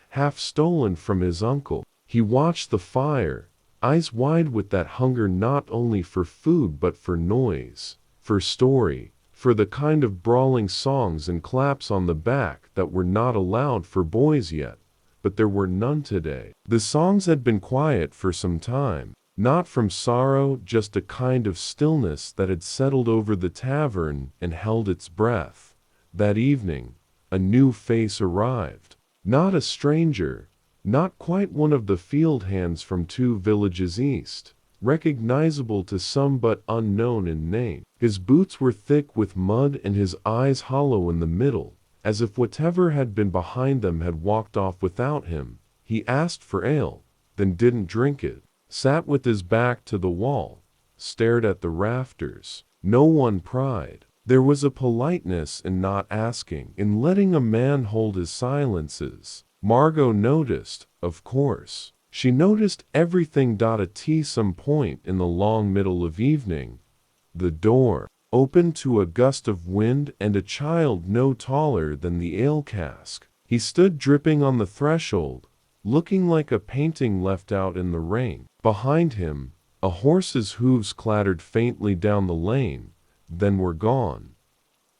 [SPEAKER 1] half stolen from his uncle. He watched the fire, eyes wide with that hunger not only for food but for noise, for story, for the kind of brawling songs and claps on the back that were not allowed for boys yet. But there were none today. The songs had been quiet for some time, not from sorrow, just a kind of stillness that had settled over the tavern and held its breath. That evening, a new face arrived. Not a stranger, not quite one of the field hands from 2 villages east, recognizable to some but unknown in name. His boots were thick with mud and his eyes hollow in the middle, as if whatever had been behind them had walked off without him. He asked for ale, then didn't drink it, sat with his back to the wall, stared at the rafters. No one pried. There was a politeness in not asking, in letting a man hold his silences. Margot noticed, of course. She noticed everything. At some point in the long middle of evening, the door opened to a gust of wind and a child no taller than the ale cask. He stood dripping on the threshold, looking like a painting left out in the rain. Behind him, a horse's hooves clattered faintly down the lane, then were gone.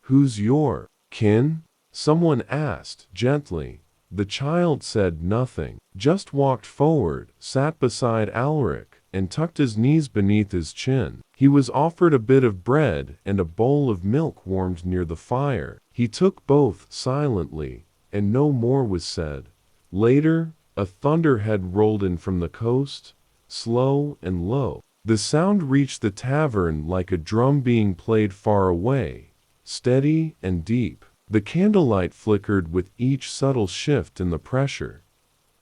[SPEAKER 1] "Who's your kin?" someone asked gently. The child said nothing, just walked forward, sat beside Ulrich, and tucked his knees beneath his chin. He was offered a bit of bread and a bowl of milk warmed near the fire. He took both silently, and no more was said. Later, a thunderhead rolled in from the coast, slow and low. The sound reached the tavern like a drum being played far away, steady and deep. The candlelight flickered with each subtle shift in the pressure.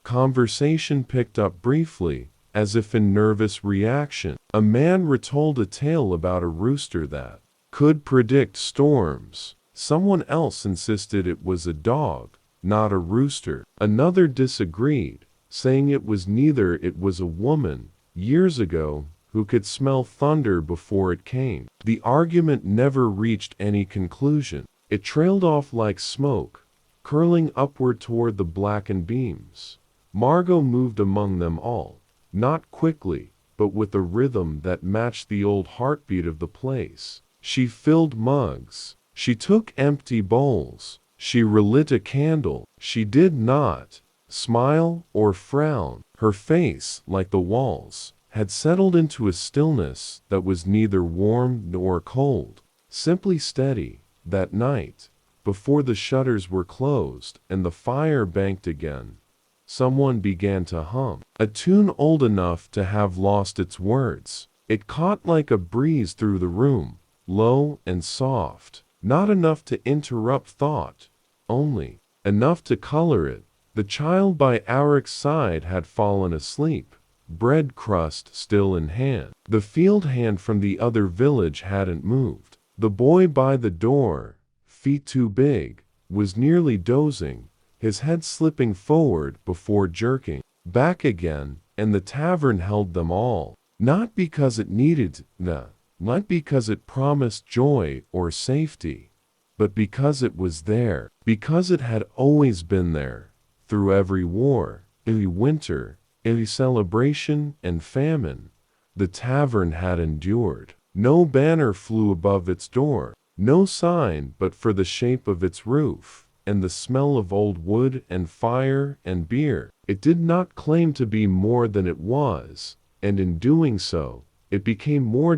[SPEAKER 1] Conversation picked up briefly, as if in nervous reaction. A man retold a tale about a rooster that could predict storms. Someone else insisted it was a dog, not a rooster. Another disagreed, saying it was neither. It was a woman, years ago, who could smell thunder before it came. The argument never reached any conclusion. It trailed off like smoke, curling upward toward the blackened beams. Margot moved among them all, not quickly, but with a rhythm that matched the old heartbeat of the place. She filled mugs. She took empty bowls. She relit a candle. She did not smile or frown. Her face, like the walls, had settled into a stillness that was neither warm nor cold, simply steady. That night, before the shutters were closed and the fire banked again, someone began to hum, a tune old enough to have lost its words. It caught like a breeze through the room, low and soft, not enough to interrupt thought, only enough to color it. The child by Ulrich's side had fallen asleep, bread crust still in hand. The field hand from the other village hadn't moved. The boy by the door, feet too big, was nearly dozing, his head slipping forward before jerking back again, and the tavern held them all, not because it needed not because it promised joy or safety, but because it was there, because it had always been there, through every war, every winter, every celebration and famine, the tavern had endured. No banner flew above its door, no sign but for the shape of its roof, and the smell of old wood and fire and beer. It did not claim to be more than it was, and in doing so, it became more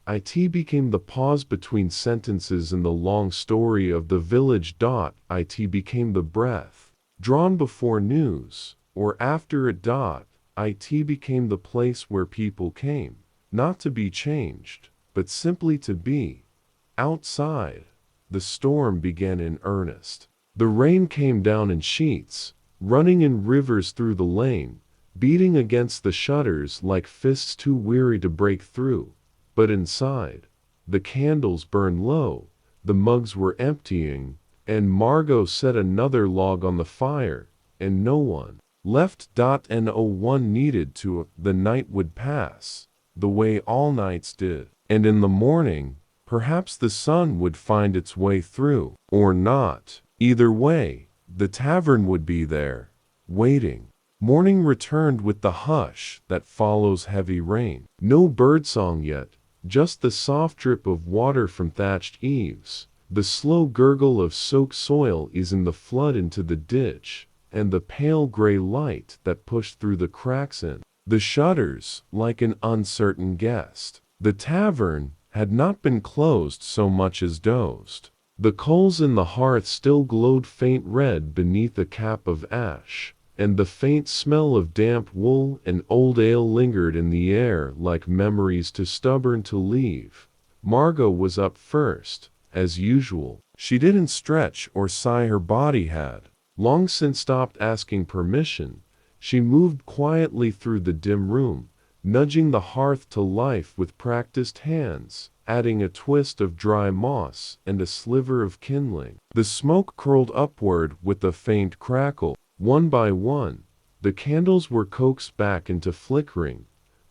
[SPEAKER 1] It became the pause between sentences in the long story of the village. It became the breath drawn before news, or after it. It became the place where people came, not to be changed, but simply to be. Outside, the storm began in earnest. The rain came down in sheets, running in rivers through the lane, beating against the shutters like fists too weary to break through. But inside, the candles burned low, the mugs were emptying, and Margot set another log on the fire, and no one left. No one needed to. The night would pass, the way all nights did, and in the morning, perhaps the sun would find its way through, or not. Either way, the tavern would be there, waiting. Morning returned with the hush that follows heavy rain. No birdsong yet, just the soft drip of water from thatched eaves, the slow gurgle of soaked soil is in the flood into the ditch, and the pale gray light that pushed through the cracks in the shutters like an uncertain guest. The tavern had not been closed so much as dozed. The coals in the hearth still glowed faint red beneath a cap of ash, and the faint smell of damp wool and old ale lingered in the air like memories too stubborn to leave. Margot was up first, as usual. She didn't stretch or sigh, her body had long since stopped asking permission. She moved quietly through the dim room, nudging the hearth to life with practiced hands, adding a twist of dry moss and a sliver of kindling. The smoke curled upward with a faint crackle. One by one, the candles were coaxed back into flickering.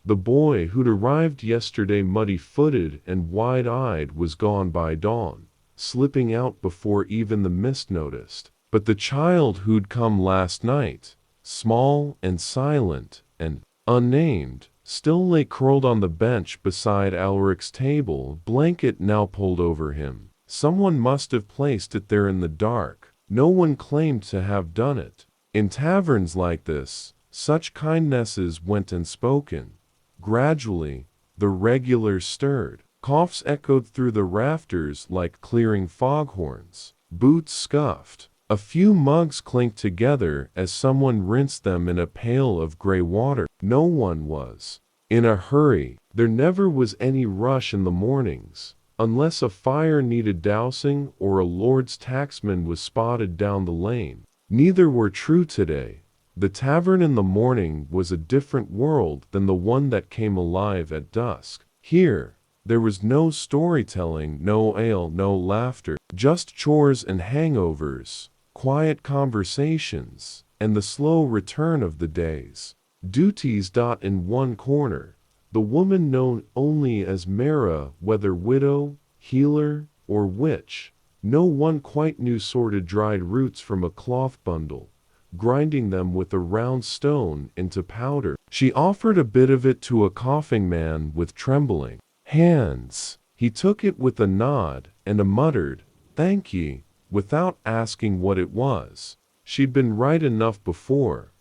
[SPEAKER 1] The boy who'd arrived yesterday muddy-footed and wide-eyed was gone by dawn, slipping out before even the mist noticed. But the child who'd come last night, small and silent and unnamed, still lay curled on the bench beside Alric's table, blanket now pulled over him. Someone must have placed it there in the dark. No one claimed to have done it. In taverns like this, such kindnesses went unspoken. Gradually, the regulars stirred. Coughs echoed through the rafters like clearing foghorns. Boots scuffed. A few mugs clinked together as someone rinsed them in a pail of gray water. No one was in a hurry. There never was any rush in the mornings, unless a fire needed dousing or a lord's tacksman was spotted down the lane. Neither were true today. The tavern in the morning was a different world than the one that came alive at dusk. Here, there was no storytelling, no ale, no laughter, just chores and hangovers, quiet conversations, and the slow return of the day's duties. In one corner, the woman known only as Mara, whether widow, healer, or witch, no one quite knew, sorted dried roots from a cloth bundle, grinding them with a round stone into powder. She offered a bit of it to a coughing man with trembling hands. He took it with a nod and a muttered, "Thank ye," without asking what it was. She'd been right enough before.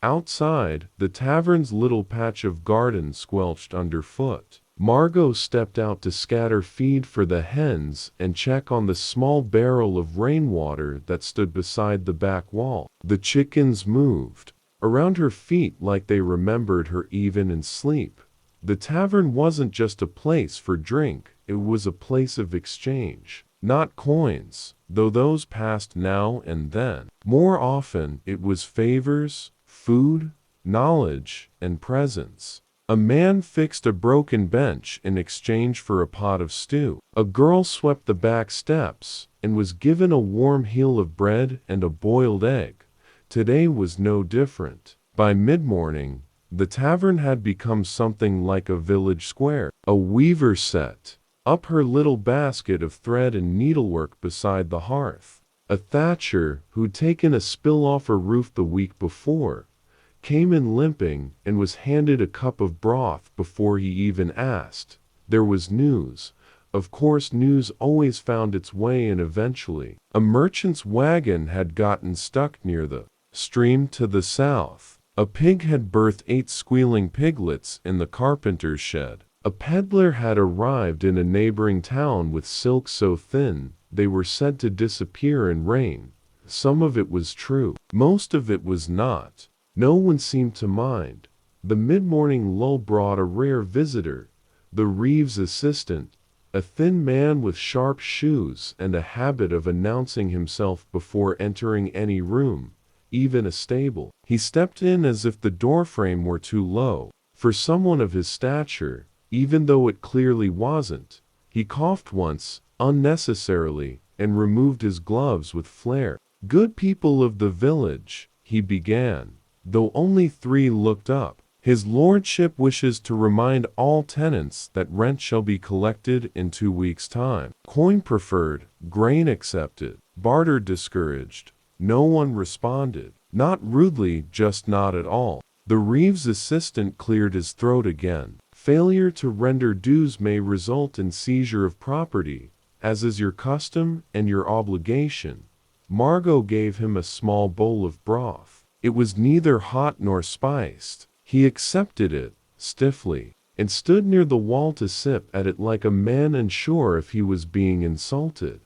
[SPEAKER 1] Outside, the tavern's little patch of garden squelched underfoot. Margot stepped out to scatter feed for the hens and check on the small barrel of rainwater that stood beside the back wall. The chickens moved around her feet like they remembered her even in sleep. The tavern wasn't just a place for drink, it was a place of exchange. Not coins, though those passed now and then. More often, it was favors, food, knowledge, and presence. A man fixed a broken bench in exchange for a pot of stew. A girl swept the back steps and was given a warm heel of bread and a boiled egg. Today was no different. By mid-morning, the tavern had become something like a village square. A weaver set up her little basket of thread and needlework beside the hearth. A thatcher, who'd taken a spill off her roof the week before, came in limping and was handed a cup of broth before he even asked. There was news. Of course, news always found its way in eventually. A merchant's wagon had gotten stuck near the stream to the south. A pig had birthed 8 squealing piglets in the carpenter's shed. A peddler had arrived in a neighboring town with silk so thin they were said to disappear in rain. Some of it was true. Most of it was not. No one seemed to mind. The mid-morning lull brought a rare visitor, the Reeves' assistant, a thin man with sharp shoes and a habit of announcing himself before entering any room, even a stable. He stepped in as if the doorframe were too low for someone of his stature, even though it clearly wasn't. He coughed once, unnecessarily, and removed his gloves with flair. "Good people of the village," he began, though only 3 looked up. "His lordship wishes to remind all tenants that rent shall be collected in 2 weeks' time. Coin preferred, grain accepted, barter discouraged." No one responded. Not rudely, just not at all. The Reeves assistant cleared his throat again. "Failure to render dues may result in seizure of property, as is your custom and your obligation." Margot gave him a small bowl of broth. It was neither hot nor spiced. He accepted it, stiffly, and stood near the wall to sip at it like a man unsure if he was being insulted.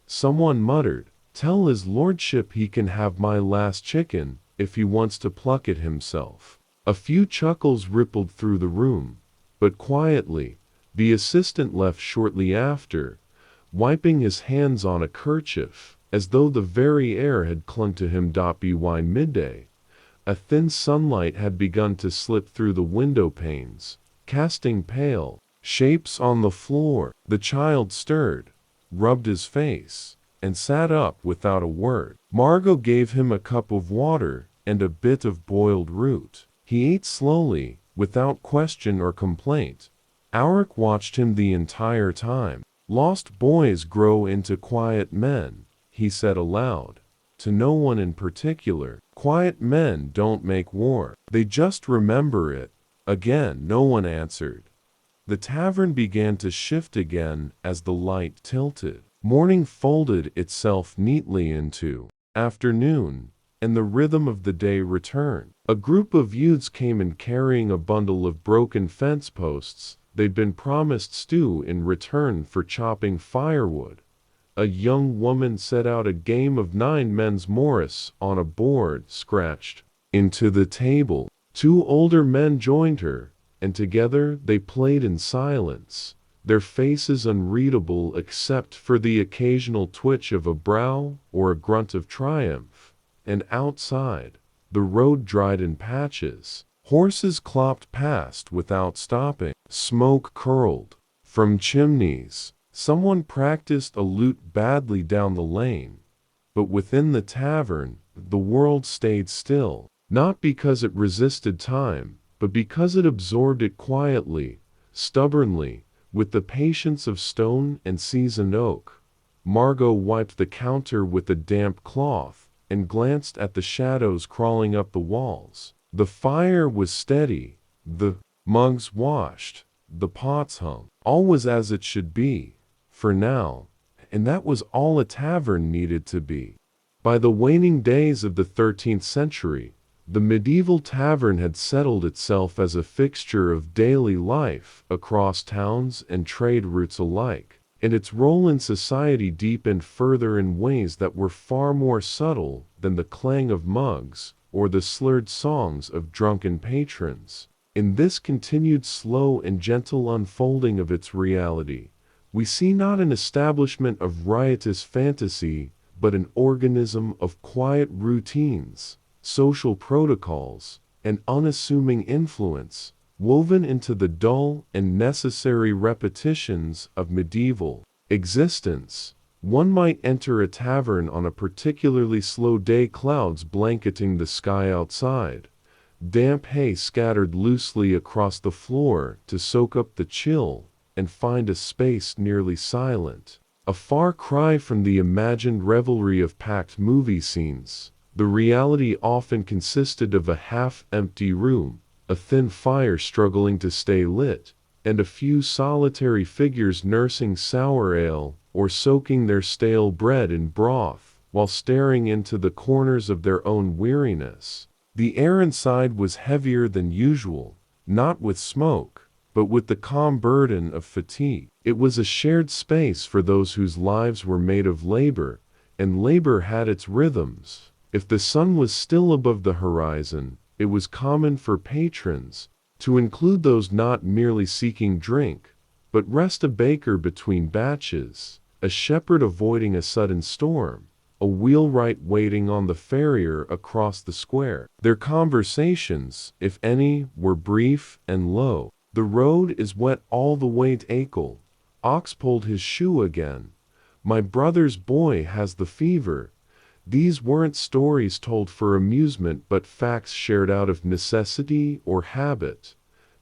[SPEAKER 1] Someone muttered, "Tell his lordship he can have my last chicken, if he wants to pluck it himself." A few chuckles rippled through the room, but quietly. The assistant left shortly after, wiping his hands on a kerchief, as though the very air had clung to him. By midday, a thin sunlight had begun to slip through the window panes, casting pale shapes on the floor. The child stirred, rubbed his face, and sat up without a word. Margot gave him a cup of water and a bit of boiled root. He ate slowly, without question or complaint. Auric watched him the entire time. "Lost boys grow into quiet men," he said aloud, to no one in particular. "Quiet men don't make war. They just remember it." Again no one answered. The tavern began to shift again as the light tilted. Morning folded itself neatly into afternoon, and the rhythm of the day returned. A group of youths came in carrying a bundle of broken fence posts. They'd been promised stew in return for chopping firewood. A young woman set out a game of 9 men's Morris on a board scratched into the table. 2 older men joined her, and together they played in silence, their faces unreadable except for the occasional twitch of a brow or a grunt of triumph. And outside, the road dried in patches. Horses clopped past without stopping. Smoke curled from chimneys. Someone practiced a lute badly down the lane. But within the tavern, the world stayed still, not because it resisted time, but because it absorbed it quietly, stubbornly, with the patience of stone and seasoned oak. Margot wiped the counter with a damp cloth, and glanced at the shadows crawling up the walls. The fire was steady, the mugs washed, the pots hung. All was as it should be, for now, and that was all a tavern needed to be. By the waning days of the 13th century, the medieval tavern had settled itself as a fixture of daily life across towns and trade routes alike, and its role in society deepened further in ways that were far more subtle than the clang of mugs or the slurred songs of drunken patrons. In this continued slow and gentle unfolding of its reality, we see not an establishment of riotous fantasy, but an organism of quiet routines, social protocols, and unassuming influence, woven into the dull and necessary repetitions of medieval existence. One might enter a tavern on a particularly slow day, clouds blanketing the sky outside, damp hay scattered loosely across the floor to soak up the chill, and find a space nearly silent. A far cry from the imagined revelry of packed movie scenes. The reality often consisted of a half-empty room, a thin fire struggling to stay lit, and a few solitary figures nursing sour ale or soaking their stale bread in broth, while staring into the corners of their own weariness. The air inside was heavier than usual, not with smoke, but with the calm burden of fatigue. It was a shared space for those whose lives were made of labor, and labor had its rhythms. If the sun was still above the horizon, it was common for patrons to include those not merely seeking drink, but rest, a baker between batches, a shepherd avoiding a sudden storm, a wheelwright waiting on the farrier across the square. Their conversations, if any, were brief and low. "The road is wet all the way to Akel. Ox pulled his shoe again. My brother's boy has the fever." These weren't stories told for amusement but facts shared out of necessity or habit,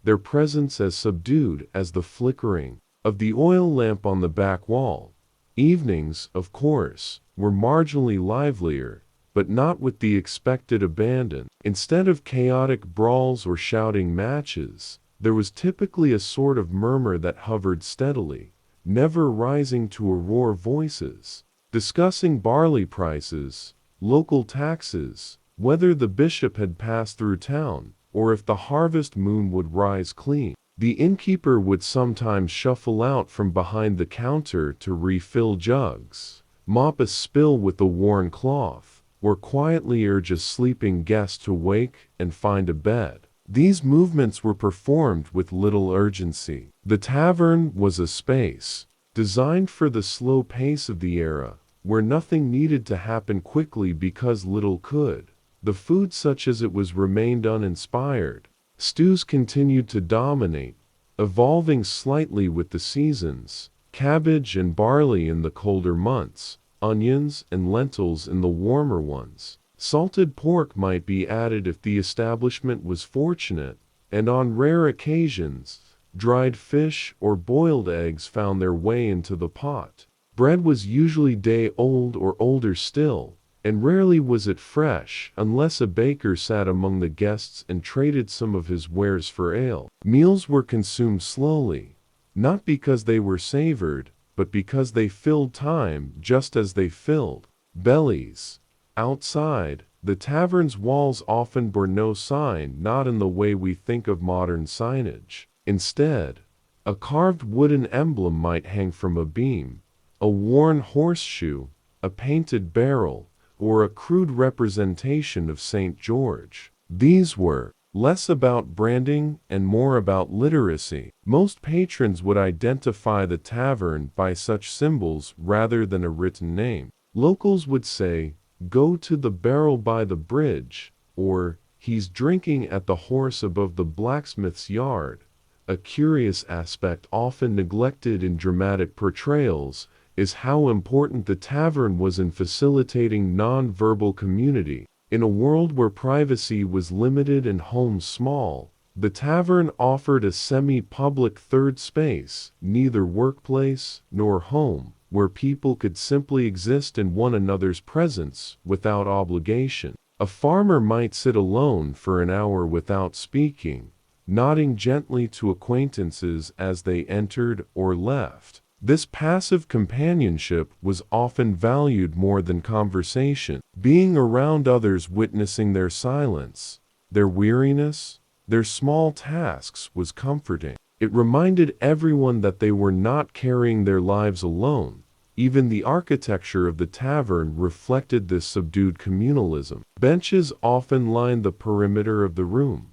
[SPEAKER 1] their presence as subdued as the flickering of the oil lamp on the back wall. Evenings, of course, were marginally livelier, but not with the expected abandon. Instead of chaotic brawls or shouting matches, there was typically a sort of murmur that hovered steadily, never rising to a roar of voices, discussing barley prices, local taxes, whether the bishop had passed through town, or if the harvest moon would rise clean. The innkeeper would sometimes shuffle out from behind the counter to refill jugs, mop a spill with a worn cloth, or quietly urge a sleeping guest to wake and find a bed. These movements were performed with little urgency. The tavern was a space designed for the slow pace of the era, where nothing needed to happen quickly because little could. The food, such as it was, remained uninspired. Stews continued to dominate, evolving slightly with the seasons, cabbage and barley in the colder months, onions and lentils in the warmer ones. Salted pork might be added if the establishment was fortunate, and on rare occasions, dried fish or boiled eggs found their way into the pot. Bread was usually day-old or older still, and rarely was it fresh unless a baker sat among the guests and traded some of his wares for ale. Meals were consumed slowly, not because they were savored, but because they filled time just as they filled bellies. Outside, the tavern's walls often bore no sign, not in the way we think of modern signage. Instead, a carved wooden emblem might hang from a beam, a worn horseshoe, a painted barrel, or a crude representation of St. George. These were less about branding and more about literacy. Most patrons would identify the tavern by such symbols rather than a written name. Locals would say, "Go to the barrel by the bridge," or "He's drinking at the horse above the blacksmith's yard." A curious aspect often neglected in dramatic portrayals is how important the tavern was in facilitating non-verbal community. In a world where privacy was limited and homes small, the tavern offered a semi-public third space, neither workplace nor home, where people could simply exist in one another's presence without obligation. A farmer might sit alone for an hour without speaking, nodding gently to acquaintances as they entered or left. This passive companionship was often valued more than conversation. Being around others, witnessing their silence, their weariness, their small tasks was comforting. It reminded everyone that they were not carrying their lives alone. Even the architecture of the tavern reflected this subdued communalism. Benches often lined the perimeter of the room,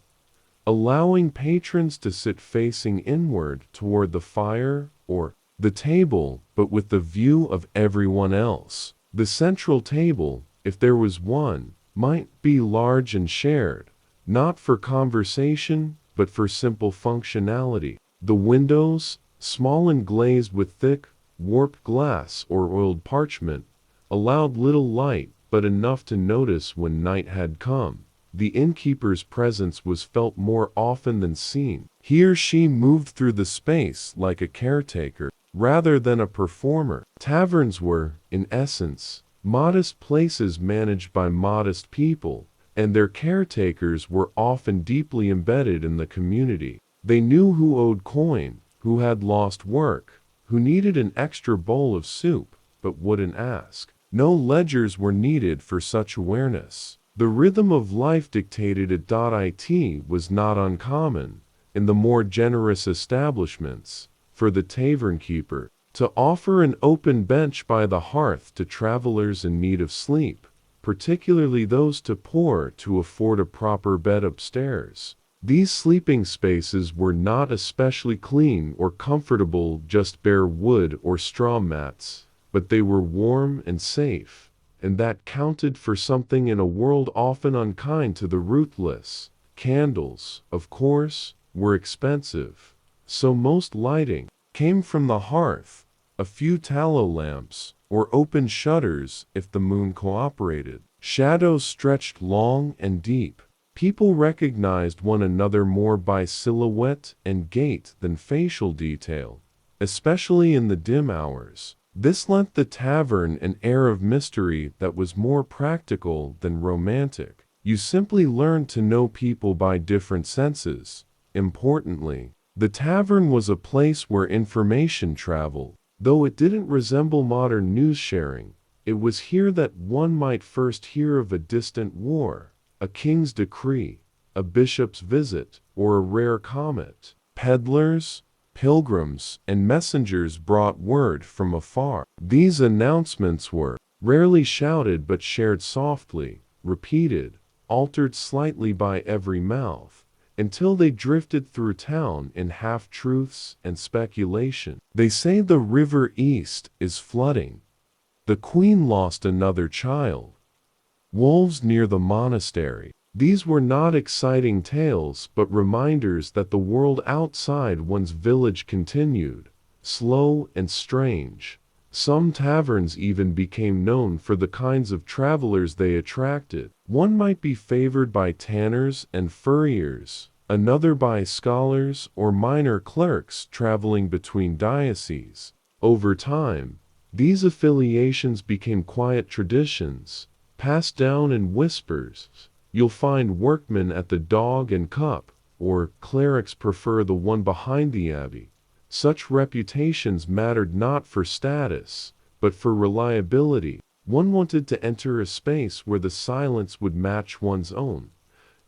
[SPEAKER 1] allowing patrons to sit facing inward toward the fire or the table, but with the view of everyone else. The central table, if there was one, might be large and shared, not for conversation, but for simple functionality. The windows, small and glazed with thick, warped glass or oiled parchment, allowed little light, but enough to notice when night had come. The innkeeper's presence was felt more often than seen. He or she moved through the space like a caretaker, rather than a performer. Taverns were, in essence, modest places managed by modest people, and their caretakers were often deeply embedded in the community. They knew who owed coin, who had lost work, who needed an extra bowl of soup, but wouldn't ask. No ledgers were needed for such awareness. The rhythm of life dictated at .it was not uncommon. in the more generous establishments, for the tavern keeper to offer an open bench by the hearth to travelers in need of sleep, particularly those too poor to afford a proper bed upstairs. These sleeping spaces were not especially clean or comfortable, just bare wood or straw mats, but they were warm and safe, and that counted for something in a world often unkind to the ruthless. Candles, of course, were expensive, so most lighting came from the hearth, a few tallow lamps, or open shutters if the moon cooperated. Shadows stretched long and deep. People recognized one another more by silhouette and gait than facial detail, especially in the dim hours. This lent the tavern an air of mystery that was more practical than romantic. You simply learned to know people by different senses. Importantly, the tavern was a place where information traveled. Though it didn't resemble modern news sharing, it was here that one might first hear of a distant war, a king's decree, a bishop's visit, or a rare comet. Peddlers, pilgrims, and messengers brought word from afar. These announcements were rarely shouted but shared softly, repeated, altered slightly by every mouth, until they drifted through town in half-truths and speculation. They say the river east is flooding. The queen lost another child. Wolves near the monastery. These were not exciting tales, but reminders that the world outside one's village continued, slow and strange. Some taverns even became known for the kinds of travelers they attracted. One might be favored by tanners and furriers, another by scholars or minor clerks traveling between dioceses. Over time, these affiliations became quiet traditions, passed down in whispers. You'll find workmen at the Dog and Cup, or clerics prefer the one behind the abbey. Such reputations mattered not for status, but for reliability. One wanted to enter a space where the silence would match one's own.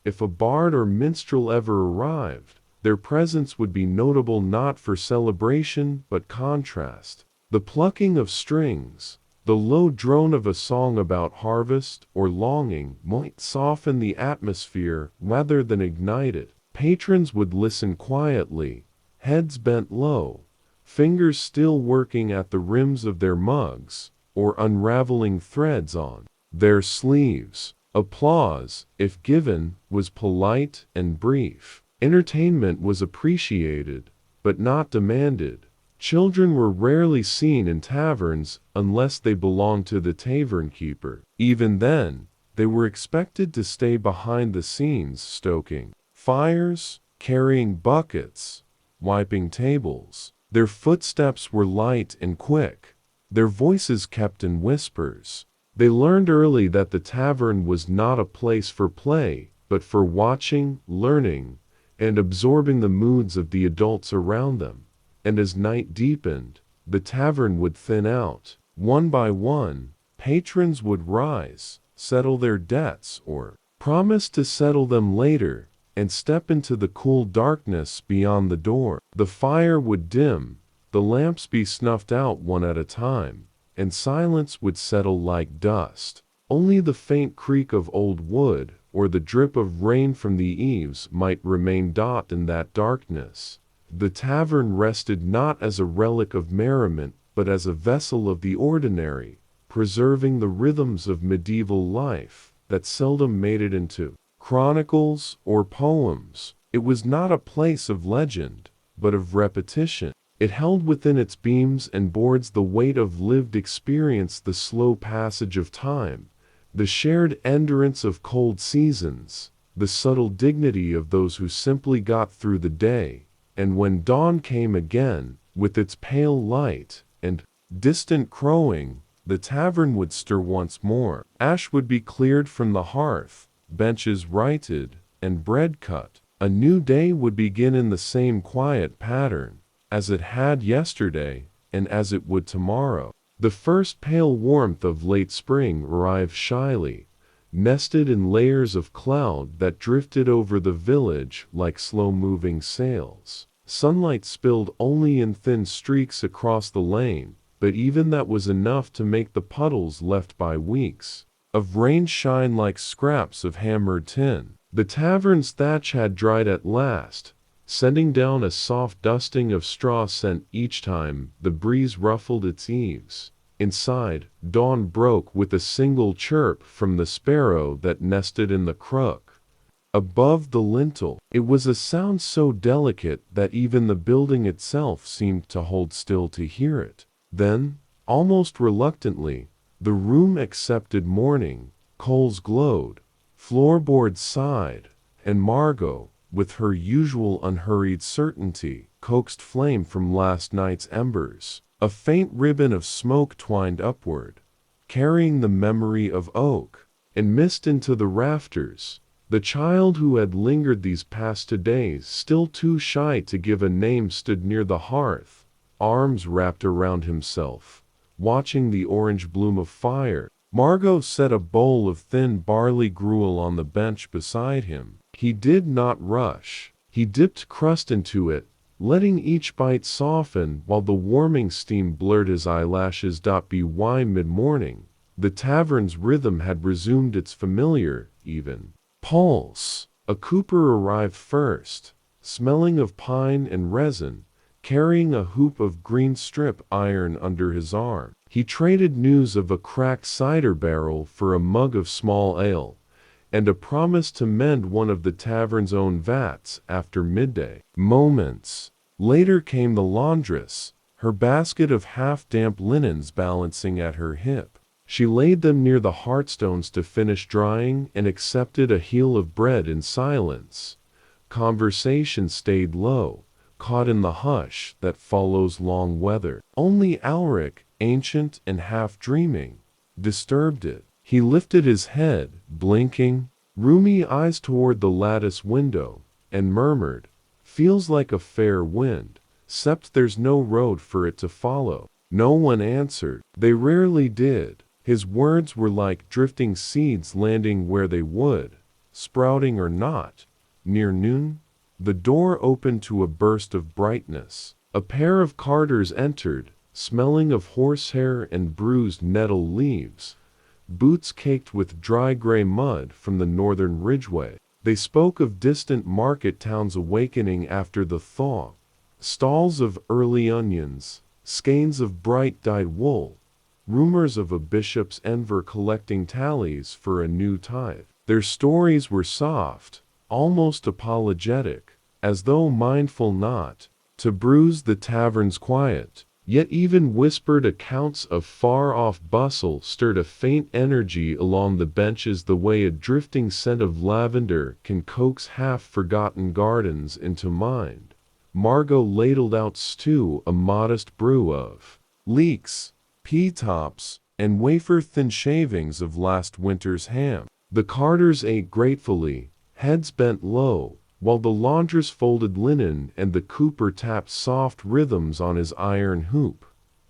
[SPEAKER 1] If a bard or minstrel ever arrived, their presence would be notable not for celebration but contrast. The plucking of strings, the low drone of a song about harvest or longing might soften the atmosphere rather than ignite it. Patrons would listen quietly, heads bent low, fingers still working at the rims of their mugs, or unraveling threads on their sleeves. Applause, if given, was polite and brief. Entertainment was appreciated, but not demanded. Children were rarely seen in taverns unless they belonged to the tavern keeper. Even then, they were expected to stay behind the scenes, stoking fires, carrying buckets, wiping tables. Their footsteps were light and quick, their voices kept in whispers. They learned early that the tavern was not a place for play, but for watching, learning, and absorbing the moods of the adults around them. And as night deepened, the tavern would thin out. One by one, patrons would rise, settle their debts, or promise to settle them later, and step into the cool darkness beyond the door. The fire would dim, the lamps be snuffed out one at a time, and silence would settle like dust. Only the faint creak of old wood, or the drip of rain from the eaves might remain dot in that darkness. The tavern rested not as a relic of merriment, but as a vessel of the ordinary, preserving the rhythms of medieval life that seldom made it into chronicles or poems. It was not a place of legend, but of repetition. It held within its beams and boards the weight of lived experience, the slow passage of time, the shared endurance of cold seasons, the subtle dignity of those who simply got through the day. And when dawn came again, with its pale light and distant crowing, the tavern would stir once more. Ash would be cleared from the hearth, benches righted, and bread cut. A new day would begin in the same quiet pattern, as it had yesterday, and as it would tomorrow. The first pale warmth of late spring arrived shyly, nested in layers of cloud that drifted over the village like slow-moving sails. Sunlight spilled only in thin streaks across the lane, but even that was enough to make the puddles left by weeks of rain shine like scraps of hammered tin. The tavern's thatch had dried at last, sending down a soft dusting of straw scent each time the breeze ruffled its eaves. Inside, dawn broke with a single chirp from the sparrow that nested in the crook above the lintel. It was a sound so delicate that even the building itself seemed to hold still to hear it. Then, almost reluctantly, the room accepted morning. Coals glowed, floorboards sighed, and Margot, with her usual unhurried certainty, coaxed flame from last night's embers. A faint ribbon of smoke twined upward, carrying the memory of oak, and mist into the rafters. The child who had lingered these past 2 days, still too shy to give a name, stood near the hearth, arms wrapped around himself, watching the orange bloom of fire. Margot set a bowl of thin barley gruel on the bench beside him. He did not rush. He dipped crust into it, letting each bite soften while the warming steam blurred his eyelashes. By mid-morning, the tavern's rhythm had resumed its familiar, even pulse. A cooper arrived first, smelling of pine and resin, carrying a hoop of green strip iron under his arm. He traded news of a cracked cider barrel for a mug of small ale, and a promise to mend one of the tavern's own vats after midday. Moments later came the laundress, her basket of half-damp linens balancing at her hip. She laid them near the hearthstones to finish drying and accepted a heel of bread in silence. Conversation stayed low, caught in the hush that follows long weather. Only Alric, ancient and half-dreaming, disturbed it. He lifted his head, blinking, rheumy eyes toward the lattice window, and murmured, "Feels like a fair wind, 'cept there's no road for it to follow." No one answered. They rarely did. His words were like drifting seeds landing where they would, sprouting or not. Near noon, the door opened to a burst of brightness. A pair of carters entered, smelling of horsehair and bruised nettle leaves, boots caked with dry gray mud from the northern ridgeway. They spoke of distant market towns awakening after the thaw, stalls of early onions, skeins of bright dyed wool, rumors of a bishop's enver collecting tallies for a new tithe. Their stories were soft, almost apologetic, as though mindful not to bruise the tavern's quiet. Yet even whispered accounts of far-off bustle stirred a faint energy along the benches, the way a drifting scent of lavender can coax half-forgotten gardens into mind. Margot ladled out stew, a modest brew of leeks, pea-tops, and wafer-thin shavings of last winter's ham. The carters ate gratefully, heads bent low, while the laundress folded linen and the cooper tapped soft rhythms on his iron hoop,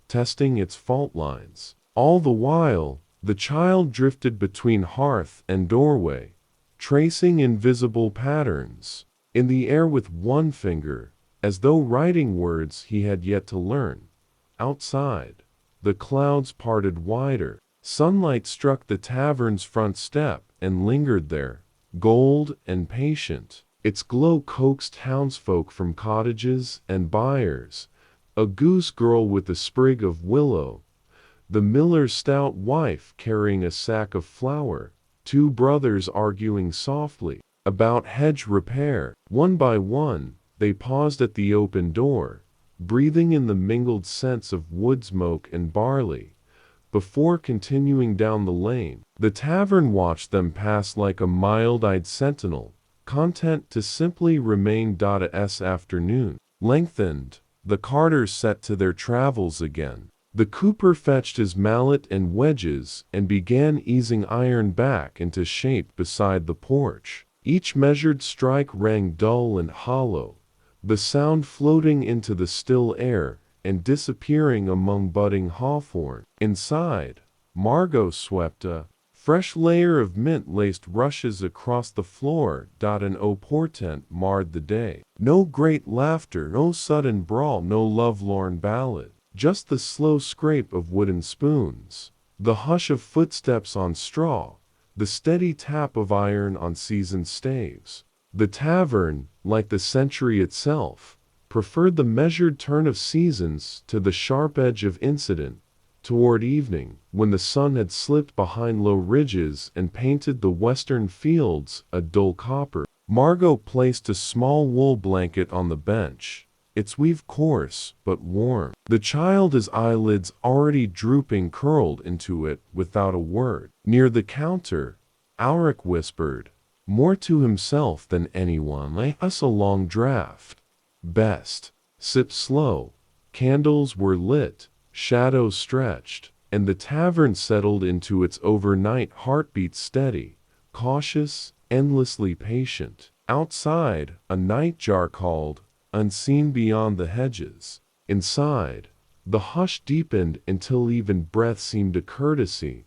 [SPEAKER 1] testing its fault lines. All the while, the child drifted between hearth and doorway, tracing invisible patterns in the air with one finger, as though writing words he had yet to learn. Outside, the clouds parted wider. Sunlight struck the tavern's front step and lingered there, gold and patient. Its glow coaxed townsfolk from cottages and byres, a goose girl with a sprig of willow, the miller's stout wife carrying a sack of flour, 2 brothers arguing softly about hedge repair. One by one, they paused at the open door, breathing in the mingled scents of wood smoke and barley, before continuing down the lane. The tavern watched them pass like a mild-eyed sentinel, content to simply remain. As afternoon lengthened, the carters set to their travels again. The cooper fetched his mallet and wedges and began easing iron back into shape beside the porch. Each measured strike rang dull and hollow, the sound floating into the still air and disappearing among budding hawthorn. Inside, Margot swept a Fresh layer of mint-laced rushes across the floor. An o portent marred the day. No great laughter, no sudden brawl, no lovelorn ballad. Just the slow scrape of wooden spoons, the hush of footsteps on straw, the steady tap of iron on seasoned staves. The tavern, like the century itself, preferred the measured turn of seasons to the sharp edge of incident. Toward evening, when the sun had slipped behind low ridges and painted the western fields a dull copper, Margot placed a small wool blanket on the bench, its weave coarse but warm. The child, his eyelids already drooping, curled into it without a word. Near the counter, Alric whispered, more to himself than anyone, "Lay us a long draught. Best. Sip slow." Candles were lit, shadows stretched, and the tavern settled into its overnight heartbeat, steady, cautious, endlessly patient. Outside, a nightjar called, unseen beyond the hedges. Inside, the hush deepened until even breath seemed a courtesy.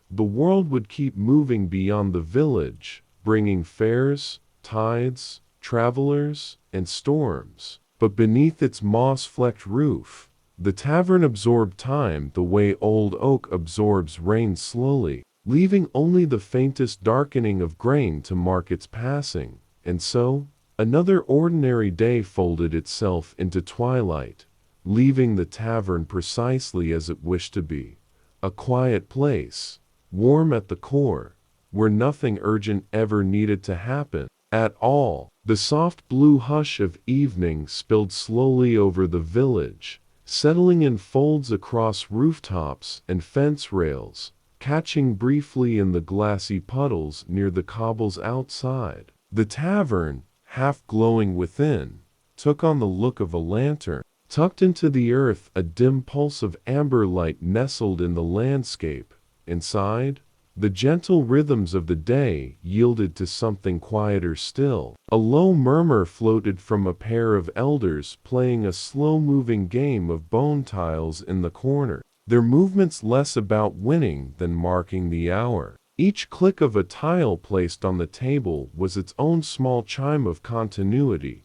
[SPEAKER 1] The world would keep moving beyond the village, bringing fares, tides, travelers, and storms. But beneath its moss-flecked roof, the tavern absorbed time the way old oak absorbs rain, slowly, leaving only the faintest darkening of grain to mark its passing. And so, another ordinary day folded itself into twilight, leaving the tavern precisely as it wished to be, a quiet place, warm at the core, where nothing urgent ever needed to happen at all. The soft blue hush of evening spilled slowly over the village, settling in folds across rooftops and fence rails, catching briefly in the glassy puddles near the cobbles outside. The tavern, half glowing within, took on the look of a lantern. Tucked into the earth, a dim pulse of amber light nestled in the landscape. Inside, the gentle rhythms of the day yielded to something quieter still. A low murmur floated from a pair of elders playing a slow-moving game of bone tiles in the corner, their movements less about winning than marking the hour. Each click of a tile placed on the table was its own small chime of continuity.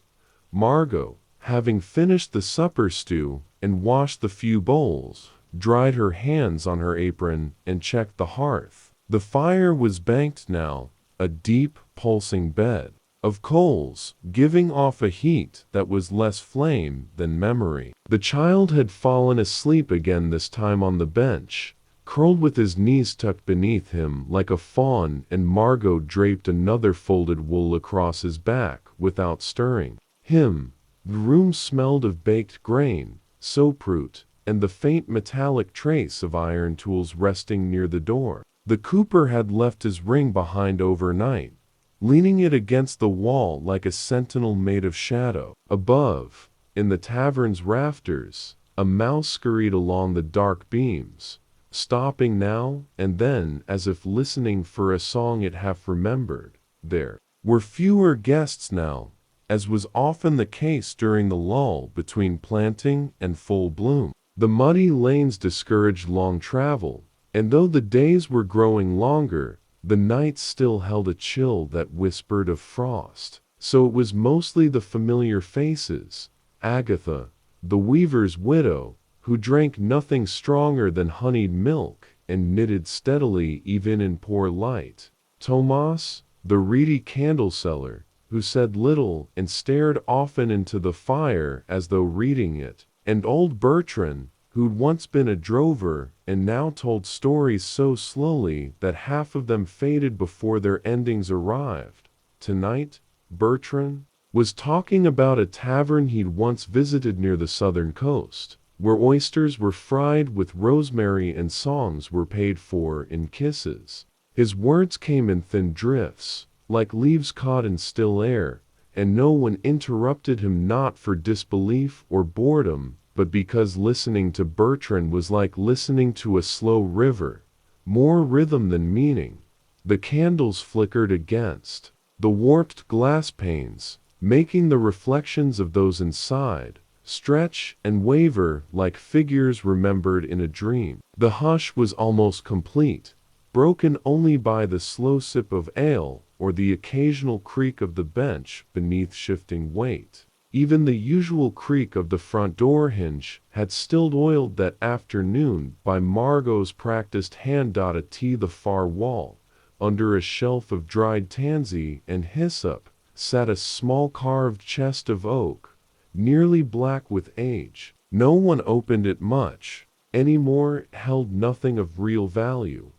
[SPEAKER 1] Margot, having finished the supper stew and washed the few bowls, dried her hands on her apron and checked the hearth. The fire was banked now, a deep, pulsing bed of coals, giving off a heat that was less flame than memory. The child had fallen asleep again, this time on the bench, curled with his knees tucked beneath him like a fawn, and Margot draped another folded wool across his back without stirring him. The room smelled of baked grain, soaproot, and the faint metallic trace of iron tools resting near the door. The cooper had left his ring behind overnight, leaning it against the wall like a sentinel made of shadow. Above, in the tavern's rafters, a mouse scurried along the dark beams, stopping now and then as if listening for a song it half remembered. There were fewer guests now, as was often the case during the lull between planting and full bloom. The muddy lanes discouraged long travel, and though the days were growing longer, the nights still held a chill that whispered of frost. So it was mostly the familiar faces, Agatha, the weaver's widow, who drank nothing stronger than honeyed milk and knitted steadily even in poor light. Tomas, the reedy candle seller, who said little and stared often into the fire as though reading it, and old Bertrand, who'd once been a drover and now told stories so slowly that half of them faded before their endings arrived. Tonight, Bertrand was talking about a tavern he'd once visited near the southern coast, where oysters were fried with rosemary and songs were paid for in kisses. His words came in thin drifts, like leaves caught in still air, and no one interrupted him, not for disbelief or boredom, but because listening to Bertrand was like listening to a slow river, more rhythm than meaning. The candles flickered against the warped glass panes, making the reflections of those inside stretch and waver like figures remembered in a dream. The hush was almost complete, broken only by the slow sip of ale or the occasional creak of the bench beneath shifting weight. Even the usual creak of the front door hinge had still oiled that afternoon by Margot's practiced hand. At the far wall, under a shelf of dried tansy and hyssop, sat a small carved chest of oak, nearly black with age. No one opened it much anymore. It held nothing of real value,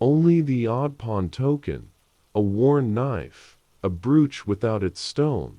[SPEAKER 1] only the odd pawn token, a worn knife, a brooch without its stone,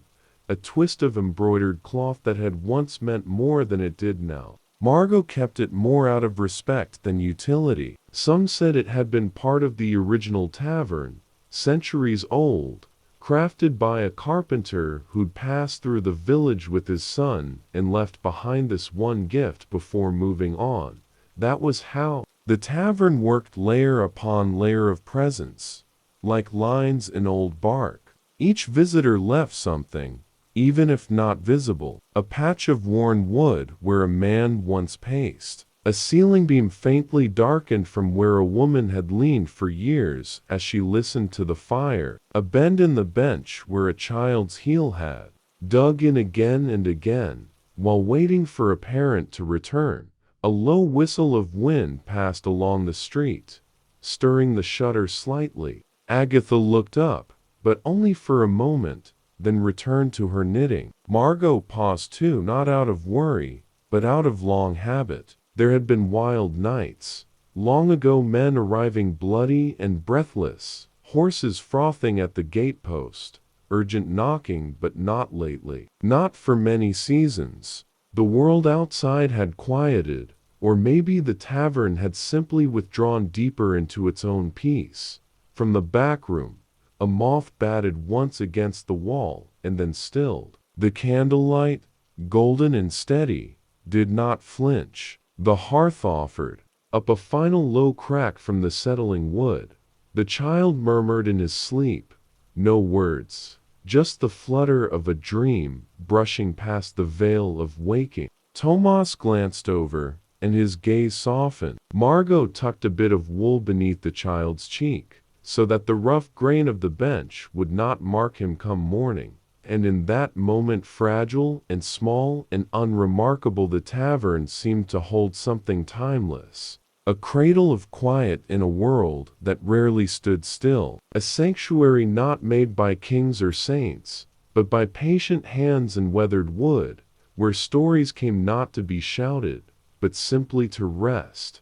[SPEAKER 1] a twist of embroidered cloth that had once meant more than it did now. Margot kept it more out of respect than utility. Some said it had been part of the original tavern, centuries old, crafted by a carpenter who'd passed through the village with his son and left behind this one gift before moving on. That was how the tavern worked, layer upon layer of presents, like lines in old bark. Each visitor left something, even if not visible: a patch of worn wood where a man once paced, a ceiling beam faintly darkened from where a woman had leaned for years as she listened to the fire, a bend in the bench where a child's heel had dug in again and again while waiting for a parent to return. A low whistle of wind passed along the street, stirring the shutters slightly. Agatha looked up, but only for a moment, then returned to her knitting. Margot paused too, not out of worry, but out of long habit. There had been wild nights, long ago, men arriving bloody and breathless, horses frothing at the gatepost, urgent knocking, but not lately. Not for many seasons. The world outside had quieted, or maybe the tavern had simply withdrawn deeper into its own peace. From the back room, a moth batted once against the wall and then stilled. The candlelight, golden and steady, did not flinch. The hearth offered up a final low crack from the settling wood. The child murmured in his sleep, no words, just the flutter of a dream brushing past the veil of waking. Tomas glanced over, and his gaze softened. Margot tucked a bit of wool beneath the child's cheek, so that the rough grain of the bench would not mark him come morning. And in that moment, fragile and small and unremarkable, the tavern seemed to hold something timeless. A cradle of quiet in a world that rarely stood still. A sanctuary not made by kings or saints, but by patient hands and weathered wood, where stories came not to be shouted, but simply to rest.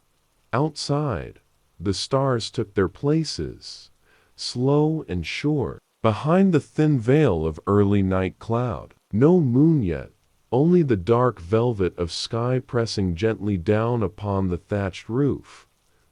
[SPEAKER 1] Outside, the stars took their places, slow and sure, behind the thin veil of early night cloud. No moon yet, only the dark velvet of sky pressing gently down upon the thatched roof.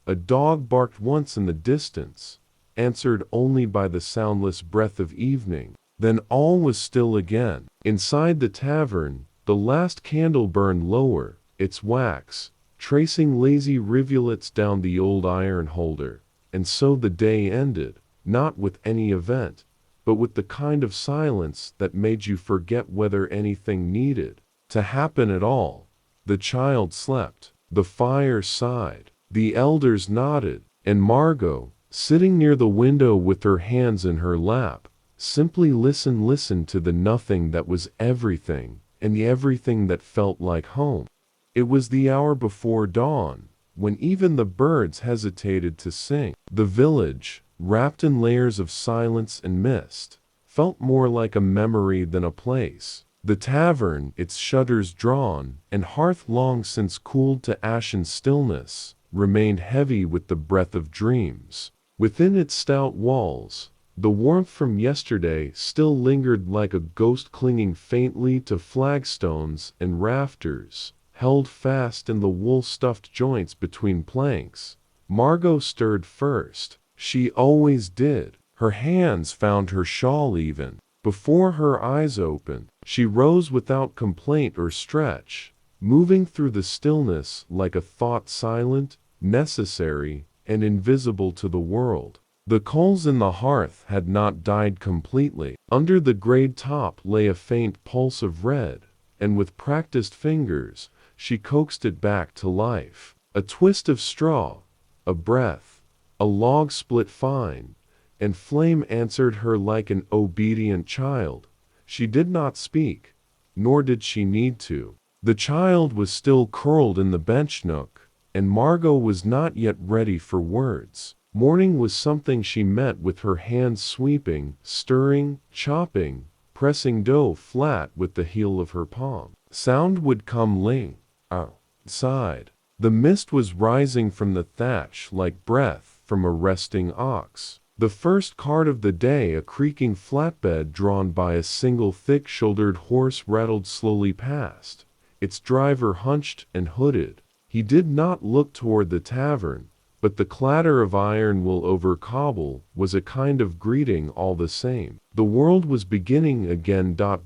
[SPEAKER 1] A dog barked once in the distance, answered only by the soundless breath of evening. Then all was still again. Inside the tavern, the last candle burned lower, its wax tracing lazy rivulets down the old iron holder. And so the day ended, not with any event, but with the kind of silence that made you forget whether anything needed to happen at all. The child slept, the fire sighed, the elders nodded, and Margot, sitting near the window with her hands in her lap, simply listened to the nothing that was everything, and the everything that felt like home. It was the hour before dawn, when even the birds hesitated to sing. The village, wrapped in layers of silence and mist, felt more like a memory than a place. The tavern, its shutters drawn, and hearth long since cooled to ashen stillness, remained heavy with the breath of dreams. Within its stout walls, the warmth from yesterday still lingered like a ghost clinging faintly to flagstones and rafters, held fast in the wool-stuffed joints between planks. Margot stirred first. She always did. Her hands found her shawl even before her eyes opened. She rose without complaint or stretch, moving through the stillness like a thought silent, necessary, and invisible to the world. The coals in the hearth had not died completely. Under the grayed top lay a faint pulse of red, and with practiced fingers, she coaxed it back to life. A twist of straw, a breath, A log split fine, and Flame answered her like an obedient child. She did not speak, nor did she need to. The child was still curled in the bench nook, and Margot was not yet ready for words. Morning was something she met with her hands sweeping, stirring, chopping, pressing dough flat with the heel of her palm. Sound would come ling, outside. The mist was rising from the thatch like breath from a resting ox. The first cart of the day, a creaking flatbed drawn by a single thick-shouldered horse, rattled slowly past, its driver hunched and hooded. He did not look toward the tavern, but the clatter of iron wheel over cobble was a kind of greeting all the same. The world was beginning again. By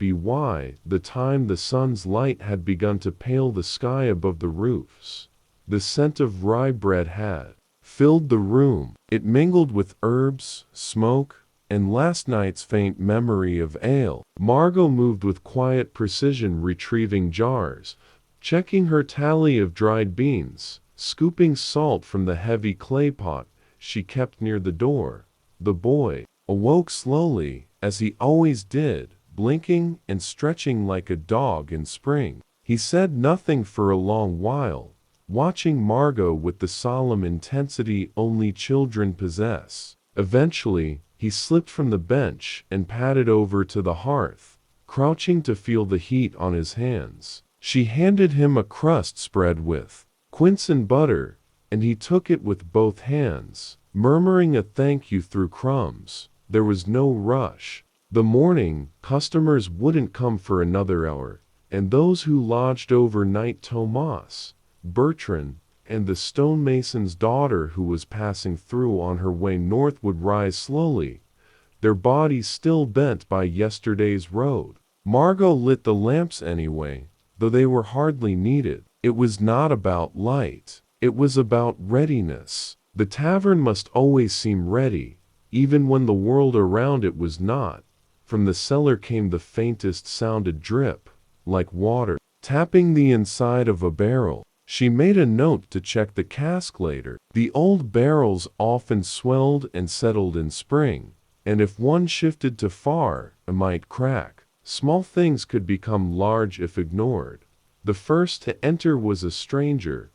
[SPEAKER 1] the time the sun's light had begun to pale the sky above the roofs, the scent of rye bread had filled the room. It mingled with herbs, smoke, and last night's faint memory of ale. Margot moved with quiet precision, retrieving jars, checking her tally of dried beans, scooping salt from the heavy clay pot she kept near the door. The boy awoke slowly, as he always did, blinking and stretching like a dog in spring. He said nothing for a long while, watching Margot with the solemn intensity only children possess. Eventually, he slipped from the bench and padded over to the hearth, crouching to feel the heat on his hands. She handed him a crust spread with quince and butter, and he took it with both hands, murmuring a thank you through crumbs. There was no rush. The morning customers wouldn't come for another hour, and those who lodged overnight, Tomas, Bertrand, and the stonemason's daughter who was passing through on her way north, would rise slowly, their bodies still bent by yesterday's road. Margot lit the lamps anyway, though they were hardly needed. It was not about light, it was about readiness. The tavern must always seem ready, even when the world around it was not. From the cellar came the faintest sounded drip, like water tapping the inside of a barrel. She made a note to check the cask later. The old barrels often swelled and settled in spring, and if one shifted too far, it might crack. Small things could become large if ignored. The first to enter was a stranger.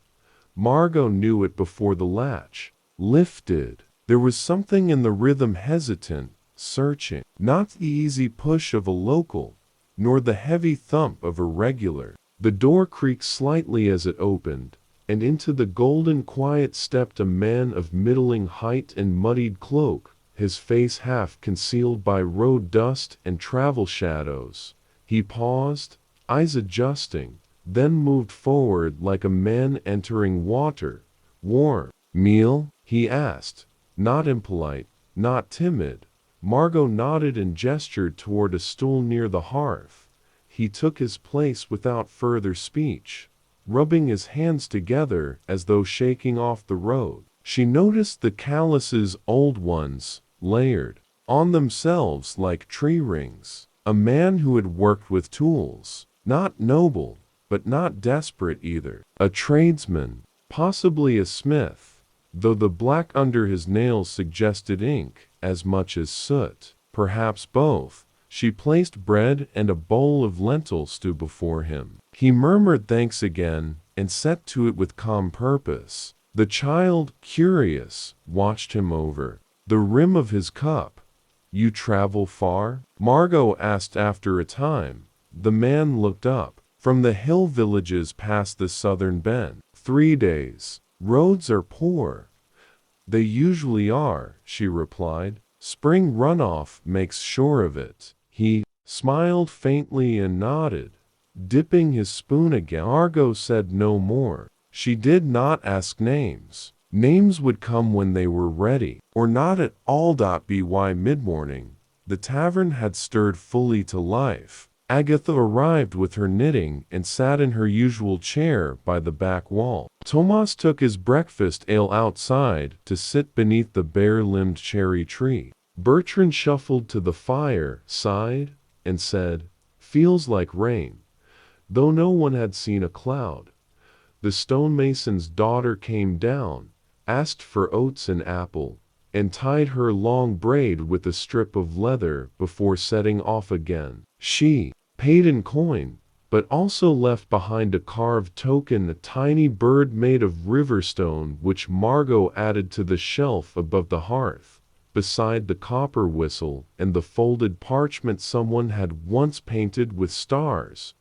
[SPEAKER 1] Margot knew it before the latch lifted. There was something in the rhythm, hesitant, searching. Not the easy push of a local, nor the heavy thump of a regular. The door creaked slightly as it opened, and into the golden quiet stepped a man of middling height and muddied cloak, his face half concealed by road dust and travel shadows. He paused, eyes adjusting, then moved forward like a man entering water. Warm meal? He asked, not impolite, not timid. Margot nodded and gestured toward a stool near the hearth. He took his place without further speech, rubbing his hands together as though shaking off the road. She noticed the calluses, old ones, layered on themselves like tree rings. A man who had worked with tools, not noble, but not desperate either. A tradesman, possibly a smith, though the black under his nails suggested ink as much as soot. Perhaps both. She placed bread and a bowl of lentil stew before him. He murmured thanks again, and set to it with calm purpose. The child, curious, watched him over the rim of his cup. You travel far? Margot asked after a time. The man looked up. From the hill villages past the southern bend. 3 days. Roads are poor. They usually are, she replied. Spring runoff makes sure of it. He smiled faintly and nodded, dipping his spoon again. Margot said no more. She did not ask names. Names would come when they were ready, or not at all. By mid-morning, the tavern had stirred fully to life. Agatha arrived with her knitting and sat in her usual chair by the back wall. Tomas took his breakfast ale outside to sit beneath the bare-limbed cherry tree. Bertrand shuffled to the fire, sighed, and said, "Feels like rain," though no one had seen a cloud. The stonemason's daughter came down, asked for oats and apple, and tied her long braid with a strip of leather before setting off again. She paid in coin, but also left behind a carved token, a tiny bird made of riverstone which Margot added to the shelf above the hearth, beside the copper whistle and the folded parchment someone had once painted with stars.